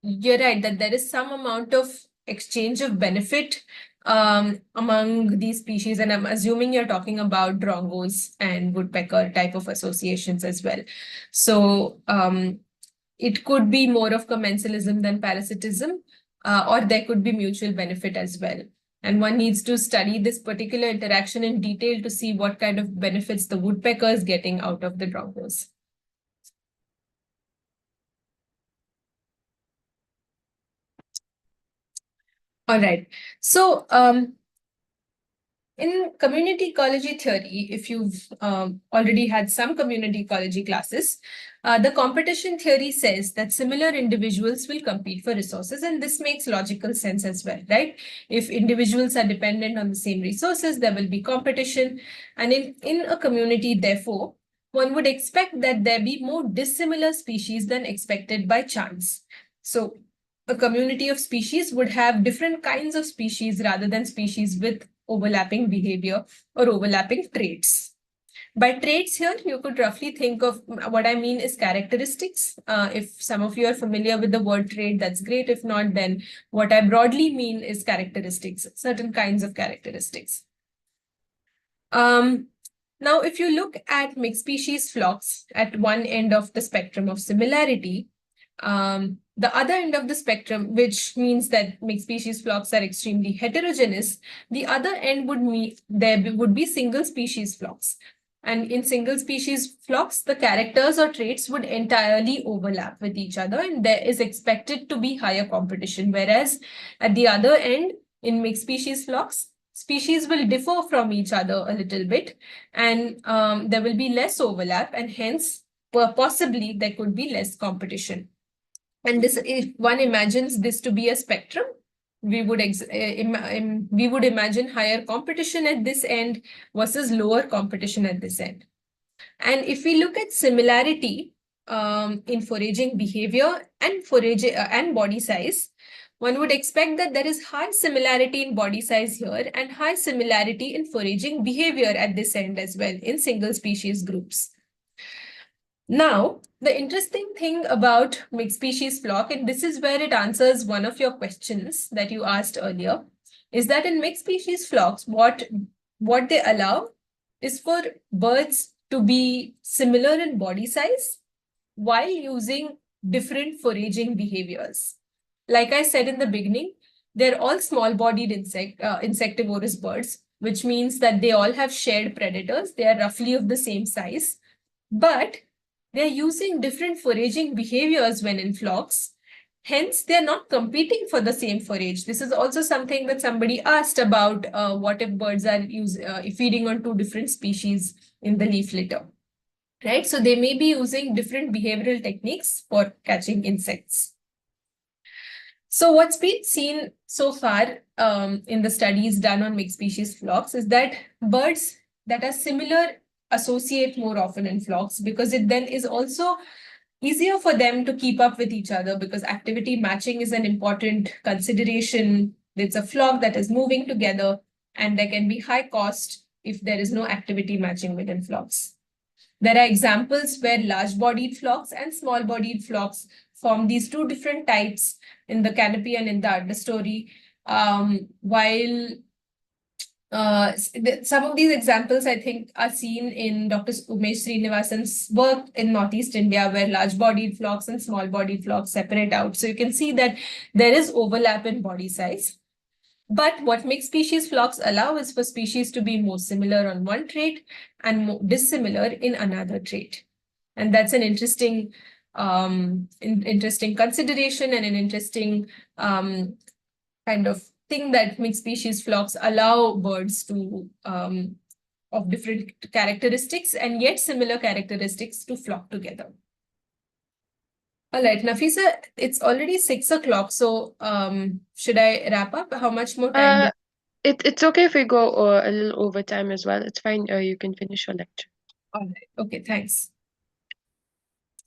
you're right, that there is some amount of exchange of benefit among these species. And I'm assuming you're talking about drongos and woodpecker type of associations as well. So it could be more of commensalism than parasitism, or there could be mutual benefit as well. And one needs to study this particular interaction in detail to see what kind of benefits the woodpecker is getting out of the drongos. All right. So in community ecology theory, if you've already had some community ecology classes, the competition theory says that similar individuals will compete for resources, and this makes logical sense as well, right? If individuals are dependent on the same resources, there will be competition. And in a community, therefore, one would expect that there be more dissimilar species than expected by chance. So a community of species would have different kinds of species rather than species with overlapping behavior or overlapping traits. By traits here, you could roughly think of what I mean is characteristics. If some of you are familiar with the word trait, that's great. If not, then what I broadly mean is characteristics, certain kinds of characteristics. Now, if you look at mixed species flocks at one end of the spectrum of similarity, the other end of the spectrum, which means that mixed species flocks are extremely heterogeneous, the other end would mean there would be single species flocks. And in single species flocks, the characters or traits would entirely overlap with each other, and there is expected to be higher competition. Whereas at the other end, in mixed species flocks, species will differ from each other a little bit, and there will be less overlap, and hence possibly there could be less competition. And this, if one imagines this to be a spectrum, we would imagine higher competition at this end versus lower competition at this end. And if we look at similarity in foraging behavior and body size, one would expect that there is high similarity in body size here and high similarity in foraging behavior at this end as well in single species groups. Now, the interesting thing about mixed species flock, and this is where it answers one of your questions that you asked earlier, is that in mixed species flocks, what they allow is for birds to be similar in body size while using different foraging behaviors. Like I said in the beginning, they're all small-bodied insectivorous birds, which means that they all have shared predators. They are roughly of the same size, but they're using different foraging behaviors when in flocks. Hence, they're not competing for the same forage. This is also something that somebody asked about what if birds are feeding on two different species in the leaf litter, right? So they may be using different behavioral techniques for catching insects. So what's been seen so far in the studies done on mixed species flocks is that birds that are similar associate more often in flocks, because it then is also easier for them to keep up with each other, because activity matching is an important consideration. It's a flock that is moving together, and there can be high cost if there is no activity matching within flocks. There are examples where large-bodied flocks and small-bodied flocks form these two different types in the canopy and in the understory. while some of these examples, I think, are seen in Dr. Umesh Srinivasan's work in Northeast India, where large-bodied flocks and small-bodied flocks separate out. So you can see that there is overlap in body size. But what mixed species flocks allow is for species to be more similar on one trait and more dissimilar in another trait. And that's an interesting interesting consideration and an interesting kind of thing that mixed species flocks allow birds to of different characteristics and yet similar characteristics to flock together. All right, Nafisa, it's already 6 o'clock, so should I wrap up? How much more time? It's okay if we go a little over time as well. It's fine. You can finish your lecture. All right. Okay, thanks.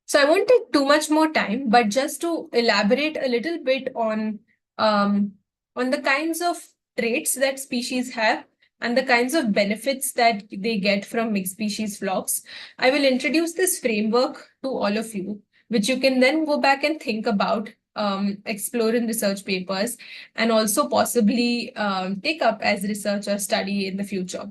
So I won't take too much more time, but just to elaborate a little bit on the kinds of traits that species have and the kinds of benefits that they get from mixed species flocks, I will introduce this framework to all of you, which you can then go back and think about, explore in research papers, and also possibly take up as research or study in the future.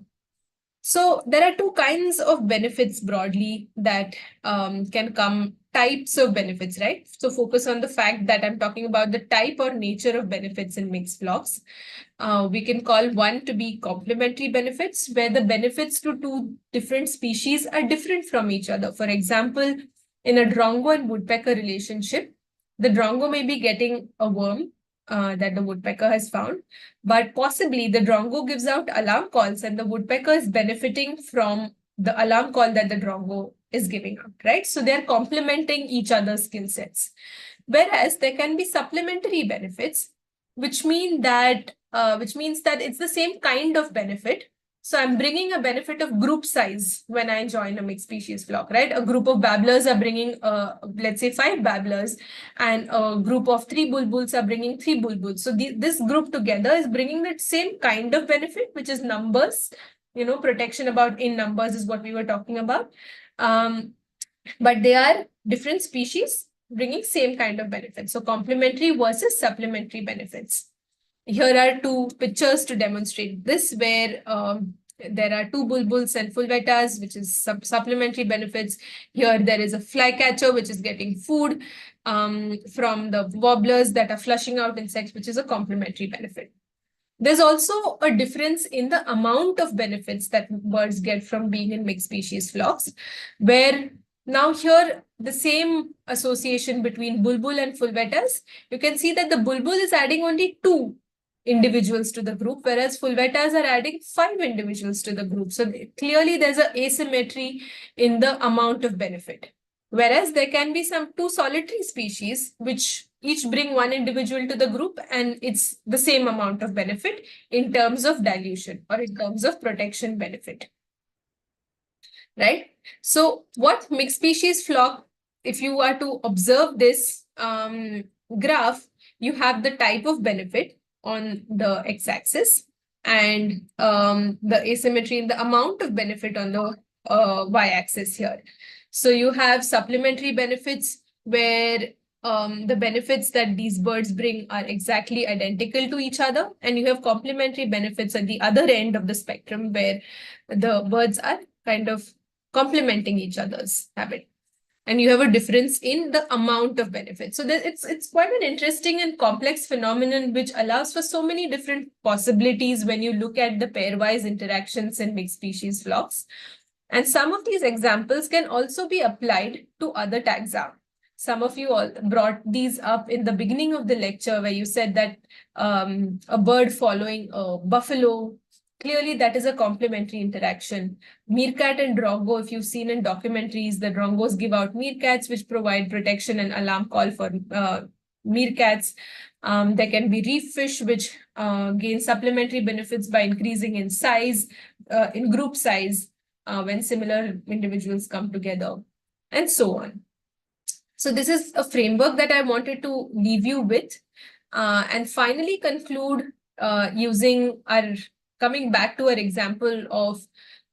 So there are two kinds of benefits broadly that can come, types of benefits, right? So focus on the fact that I'm talking about the type or nature of benefits in mixed flocks. We can call one to be complementary benefits, where the benefits to two different species are different from each other. For example, in a drongo and woodpecker relationship, the drongo may be getting a worm that the woodpecker has found, but possibly the drongo gives out alarm calls and the woodpecker is benefiting from the alarm call that the drongo is giving out, right? So they're complementing each other's skill sets. Whereas there can be supplementary benefits, which means that it's the same kind of benefit. So I'm bringing a benefit of group size when I join a mixed species flock, right? A group of babblers are bringing, let's say 5 babblers, and a group of 3 bulbuls are bringing 3 bulbuls. So this group together is bringing that same kind of benefit, which is numbers. Protection about in numbers is what we were talking about. But they are different species bringing same kind of benefits. So complementary versus supplementary benefits. Here are 2 pictures to demonstrate this, where there are 2 bulbuls and fulvetas, which is supplementary benefits. Here there is a flycatcher, which is getting food from the warblers that are flushing out insects, which is a complementary benefit. There's also a difference in the amount of benefits that birds get from being in mixed species flocks, where now here the same association between bulbul and fulvetas, you can see that the bulbul is adding only 2 individuals to the group, whereas fulvetas are adding 5 individuals to the group. So clearly there's an asymmetry in the amount of benefit. Whereas there can be some 2 solitary species which each bring 1 individual to the group, and it's the same amount of benefit in terms of dilution or in terms of protection benefit. Right? So what mixed species flock, if you are to observe this graph, you have the type of benefit on the x-axis and the asymmetry in the amount of benefit on the y-axis here. So you have supplementary benefits where the benefits that these birds bring are exactly identical to each other, and you have complementary benefits at the other end of the spectrum where the birds are kind of complementing each other's habit. And you have a difference in the amount of benefits. So it's quite an interesting and complex phenomenon which allows for so many different possibilities when you look at the pairwise interactions in mixed species flocks. And some of these examples can also be applied to other taxa. Some of you all brought these up in the beginning of the lecture where you said that a bird following a buffalo, clearly that is a complementary interaction. Meerkat and drongo, if you've seen in documentaries, the drongos give out meerkats which provide protection and alarm call for meerkats. There can be reef fish which gain supplementary benefits by increasing in size, in group size, when similar individuals come together, and so on. So this is a framework that I wanted to leave you with, and finally conclude using coming back to our example of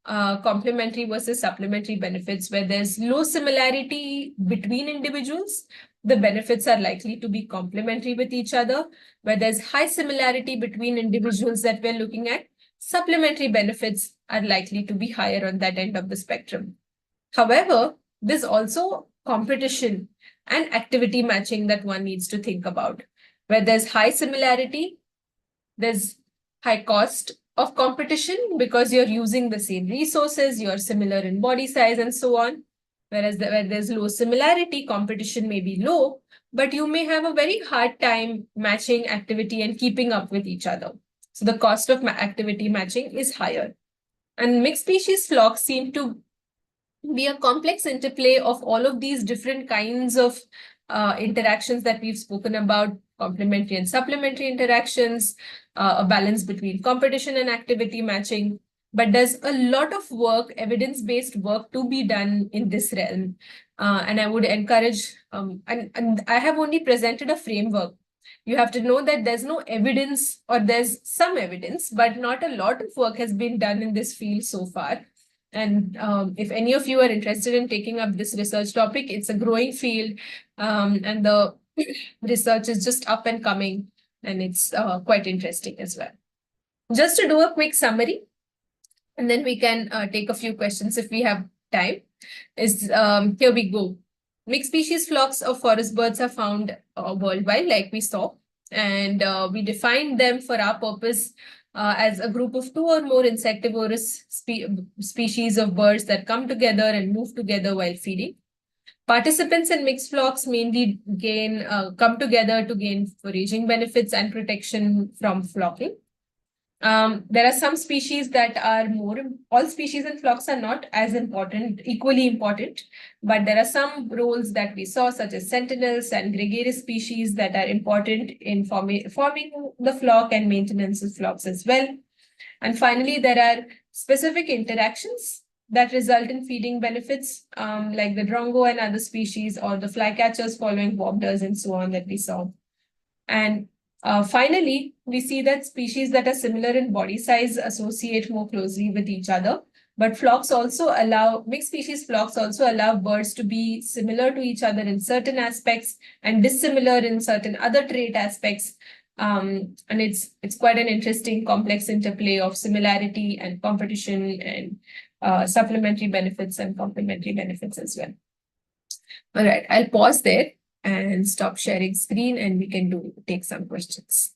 complementary versus supplementary benefits. Where there's low similarity between individuals, the benefits are likely to be complementary with each other. Where there's high similarity between individuals that we're looking at, supplementary benefits are likely to be higher on that end of the spectrum. However, there's also competition and activity matching that one needs to think about. Where there's high similarity, there's high cost of competition because you're using the same resources, you're similar in body size and so on. Whereas where there's low similarity, competition may be low, but you may have a very hard time matching activity and keeping up with each other. So the cost of activity matching is higher. And mixed species flocks seem to be a complex interplay of all of these different kinds of interactions that we've spoken about, complementary and supplementary interactions, a balance between competition and activity matching. But there's a lot of work, evidence-based work to be done in this realm. And I would encourage, and I have only presented a framework. You have to know that there's no evidence, or there's some evidence, but not a lot of work has been done in this field so far. And if any of you are interested in taking up this research topic, it's a growing field, and the research is just up and coming, and it's quite interesting as well. Just to do a quick summary, and then we can take a few questions if we have time, is here we go. Mixed species flocks of forest birds are found worldwide, like we saw, and we defined them for our purpose as a group of 2 or more insectivorous species of birds that come together and move together while feeding. Participants in mixed flocks mainly come together to gain foraging benefits and protection from flocking. There are some species that are all species in flocks are not as equally important, but there are some roles that we saw, such as sentinels and gregarious species, that are important in forming the flock and maintenance of flocks as well. And finally, there are specific interactions that result in feeding benefits, like the drongo and other species, or the flycatchers following warblers and so on that we saw. And finally, we see that species that are similar in body size associate more closely with each other. But mixed species flocks also allow birds to be similar to each other in certain aspects and dissimilar in certain other trait aspects. And it's quite an interesting, complex interplay of similarity and competition and supplementary benefits and complementary benefits as well. All right, I'll pause there and stop sharing screen, and we can take some questions.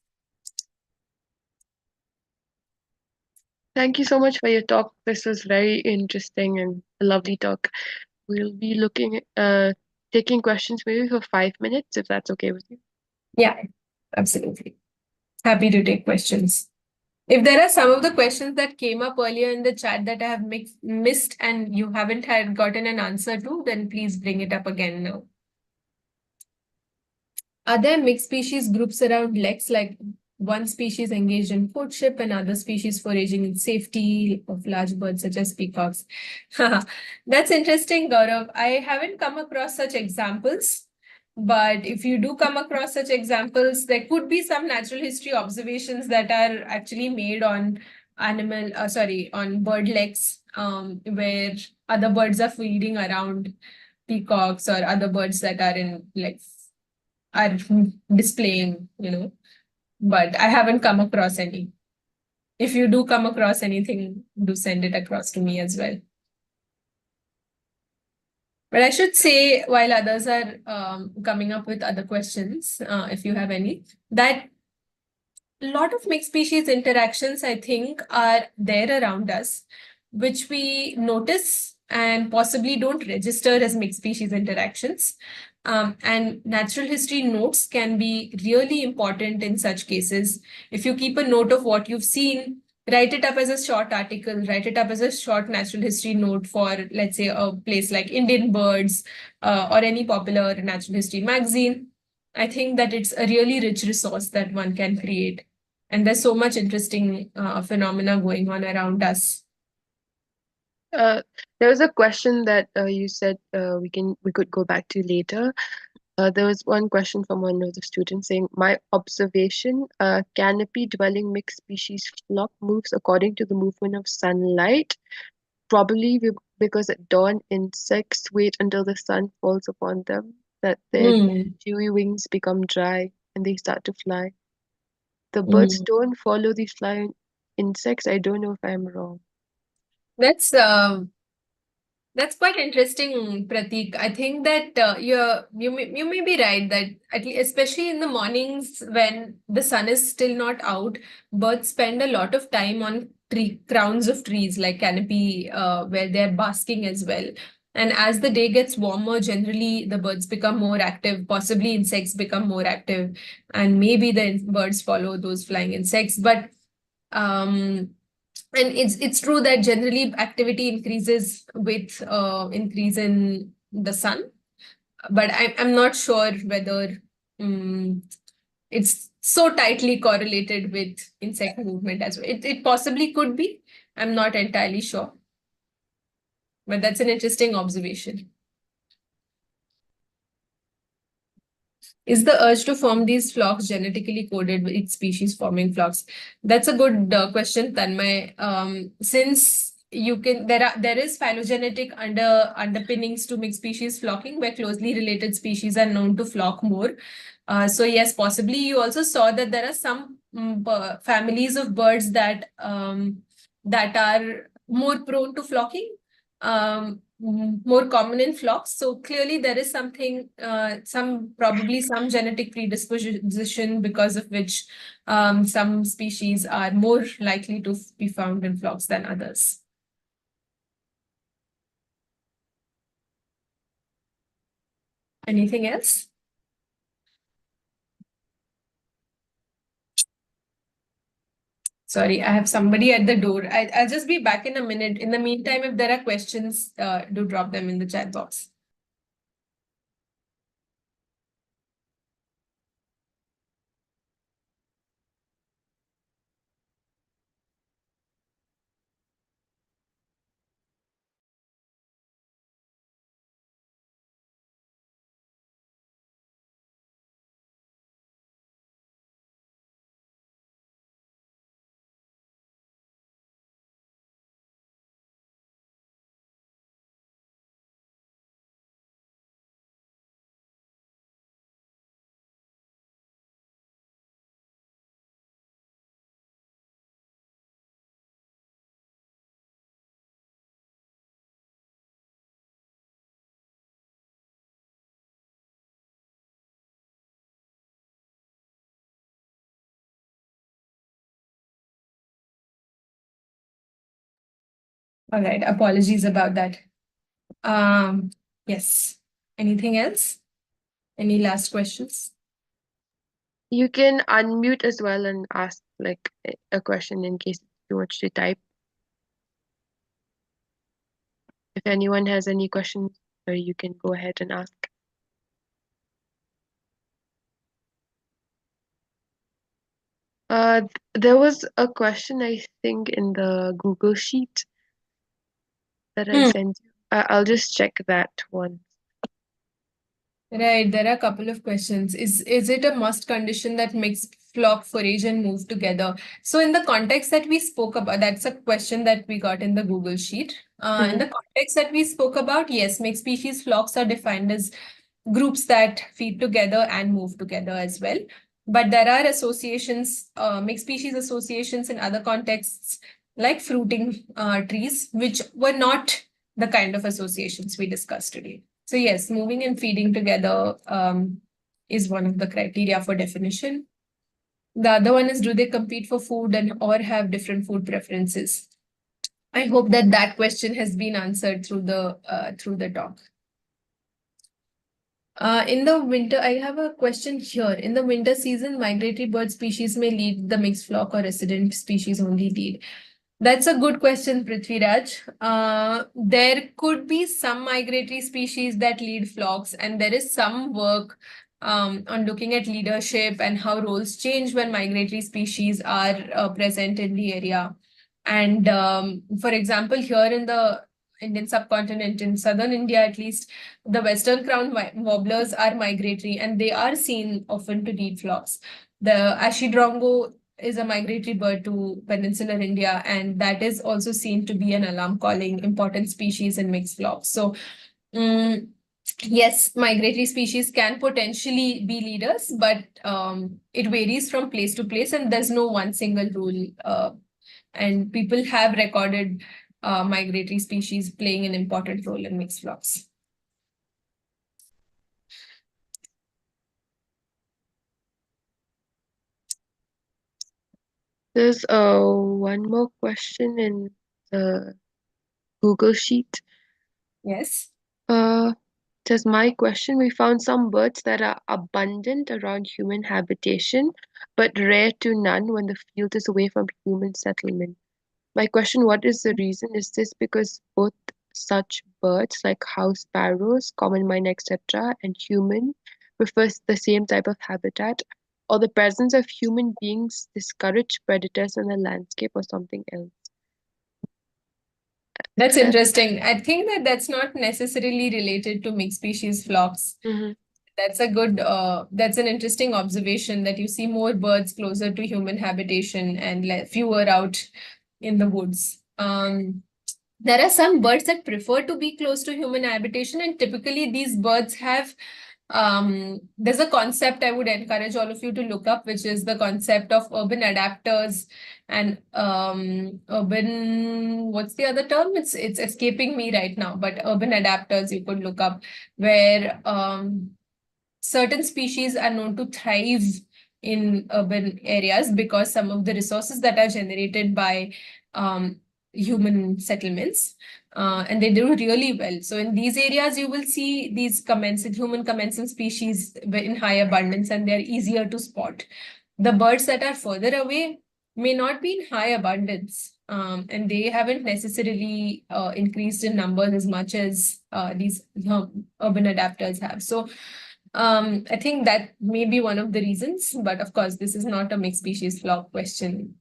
Thank you so much for your talk. This was very interesting and a lovely talk. We'll be taking questions maybe for 5 minutes, if that's okay with you. Yeah, absolutely. Happy to take questions. If there are some of the questions that came up earlier in the chat that I have missed and you haven't gotten an answer to, then please bring it up again now. Are there mixed species groups around leks, like one species engaged in courtship and other species foraging in safety of large birds such as peacocks? That's interesting, Gaurav. I haven't come across such examples, but if you do come across such examples, there could be some natural history observations that are actually made on on bird leks, where other birds are feeding around peacocks or other birds that are displaying, but I haven't come across any. If you do come across anything, do send it across to me as well. But I should say, while others are coming up with other questions, if you have any, that a lot of mixed species interactions, I think, are there around us, which we notice and possibly don't register as mixed species interactions. And natural history notes can be really important in such cases. If you keep a note of what you've seen, write it up as a short article, write it up as a short natural history note for, let's say, a place like Indian Birds or any popular natural history magazine. I think that it's a really rich resource that one can create. And there's so much interesting phenomena going on around us. There was a question that you said we could go back to later. There was one question from one of the students saying, my observation, canopy dwelling mixed species flock moves according to the movement of sunlight. probably because at dawn, insects wait until the sun falls upon them, that their Hmm. dewy wings become dry and they start to fly. The birds Hmm. don't follow these flying insects. I don't know if I'm wrong. That's That's quite interesting, Pratik. I think that you may be right that especially in the mornings when the sun is still not out, birds spend a lot of time on tree crowns of trees like canopy where they're basking as well. And as the day gets warmer, generally the birds become more active, possibly insects become more active, and maybe the birds follow those flying insects. But um and it's true that generally activity increases with increase in the sun, but I'm not sure whether um, it's so tightly correlated with insect movement as well. It possibly could be. I'm not entirely sure, but that's an interesting observation. Is the urge to form these flocks genetically coded with each species forming flocks? That's a good question, Tanmay. Since there is phylogenetic underpinnings to mixed species flocking, where closely related species are known to flock more. So yes, possibly you also saw that there are some families of birds that are more prone to flocking. More common in flocks. So clearly there is something, probably some genetic predisposition because of which some species are more likely to be found in flocks than others. Anything else? Sorry, I have somebody at the door. I'll just be back in a minute. In the meantime, if there are questions, do drop them in the chat box. All right, apologies about that. Yes. Anything else? Any last questions? You can unmute as well and ask like a question in case you want to type. If anyone has any questions, you can go ahead and ask. There was a question, I think, in the Google Sheet that I sent you. I'll just check that one. Right, there are a couple of questions. Is it a must condition that makes flock forage and move together? So in the context that we spoke about, that's a question that we got in the Google Sheet. In the context that we spoke about, yes, mixed species flocks are defined as groups that feed together and move together as well. But there are associations, mixed species associations in other contexts, like fruiting trees, which were not the kind of associations we discussed today. So yes, moving and feeding together is one of the criteria for definition. The other one is, do they compete for food and or have different food preferences? I hope that that question has been answered through the talk. In the winter, I have a question here. In the winter season, migratory bird species may lead the mixed flock or resident species only lead. That's a good question, Prithviraj. There could be some migratory species that lead flocks, and there is some work on looking at leadership and how roles change when migratory species are present in the area. And for example, here in the Indian subcontinent, in southern India at least, the western crown warblers are migratory and they are seen often to lead flocks. The Ashidrongo is a migratory bird to peninsular India, and that is also seen to be an alarm calling important species in mixed flocks. So yes, migratory species can potentially be leaders, but it varies from place to place, and there's no one single rule. And people have recorded migratory species playing an important role in mixed flocks. There's one more question in the Google Sheet. Yes. Says my question, we found some birds that are abundant around human habitation, but rare to none when the field is away from human settlement. My question, what is the reason? Is this because both such birds like house sparrows, common myna, etc., and human prefers the same type of habitat, or the presence of human beings discourage predators in the landscape, or something else? That's interesting. I think that that's not necessarily related to mixed species flocks. Mm-hmm. That's a good, that's an interesting observation that you see more birds closer to human habitation and fewer out in the woods. There are some birds that prefer to be close to human habitation, and typically these birds have there's a concept I would encourage all of you to look up, which is the concept of urban adapters and urban, what's the other term? It's escaping me right now, but urban adapters you could look up, where certain species are known to thrive in urban areas because some of the resources that are generated by human settlements, and they do really well. So in these areas, you will see these human commensal species in high abundance, and they're easier to spot. The birds that are further away may not be in high abundance, and they haven't necessarily increased in numbers as much as these urban adapters have. So I think that may be one of the reasons, but of course, this is not a mixed species flock question.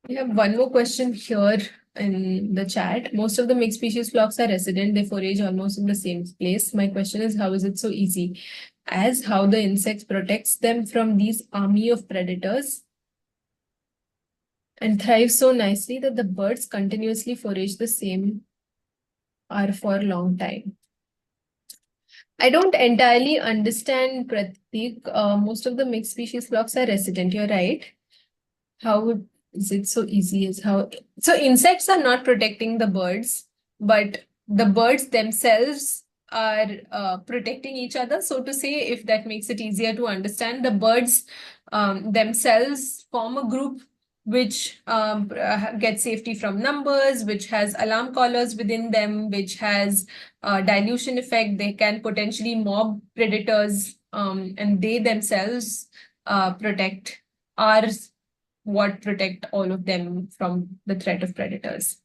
We have one more question here in the chat. Most of the mixed species flocks are resident. They forage almost in the same place. My question is, how is it so easy? As how the insects protects them from these army of predators and thrive so nicely that the birds continuously forage the same R for a long time. I don't entirely understand, Pratik. Most of the mixed species flocks are resident. You're right. How is it so easy? So insects are not protecting the birds, but the birds themselves are protecting each other. So to say, if that makes it easier to understand, the birds themselves form a group which gets safety from numbers, which has alarm callers within them, which has dilution effect. They can potentially mob predators, and they themselves protect what protect all of them from the threat of predators.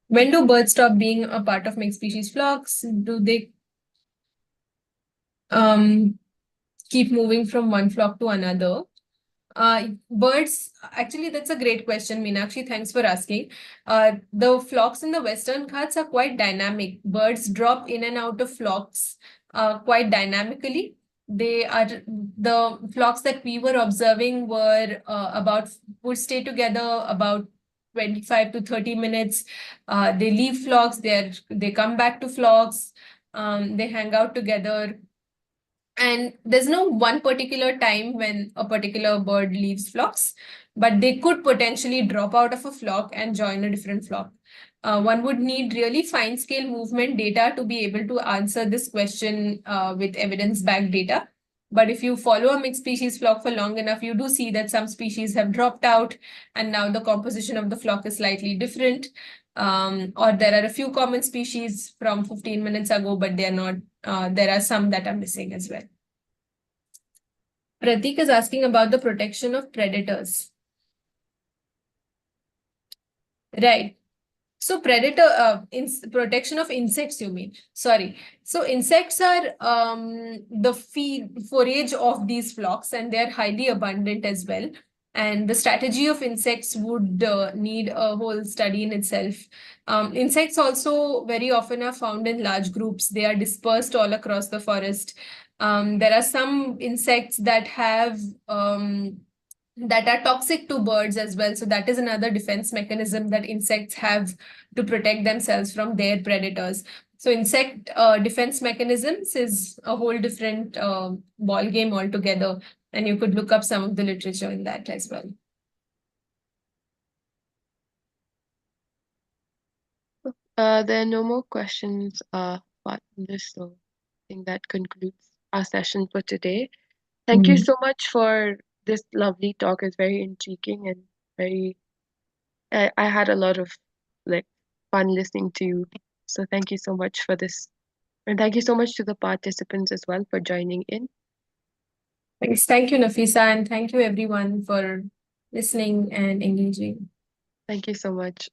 When do birds stop being a part of mixed species flocks? Do they keep moving from one flock to another? Birds, actually, that's a great question, Meenakshi. Thanks for asking. The flocks in the Western Ghats are quite dynamic. Birds drop in and out of flocks quite dynamically. The flocks that we were observing would stay together about 25 to 30 minutes. They leave flocks, they come back to flocks, they hang out together. And there's no one particular time when a particular bird leaves flocks, but they could potentially drop out of a flock and join a different flock. One would need really fine scale movement data to be able to answer this question with evidence-backed data. But if you follow a mixed species flock for long enough, you do see that some species have dropped out and now the composition of the flock is slightly different. Or there are a few common species from 15 minutes ago, but they're not. There are some that are missing as well. Pratik is asking about the protection of predators. Right. So protection of insects, you mean? Sorry. So insects are the forage of these flocks, and they're highly abundant as well. And the strategy of insects would need a whole study in itself. Insects also very often are found in large groups. They are dispersed all across the forest. There are some insects that have that are toxic to birds as well. So that is another defense mechanism that insects have to protect themselves from their predators. So insect defense mechanisms is a whole different ball game altogether, and you could look up some of the literature in that as well. There are no more questions apart from this, so I think that concludes our session for today. Thank you so much for this lovely talk. It's very intriguing and very. I had a lot of like fun listening to you. So thank you so much for this, and thank you so much to the participants as well for joining in. Thanks. Thank you, Nafisa, and thank you everyone for listening and engaging. Thank you so much.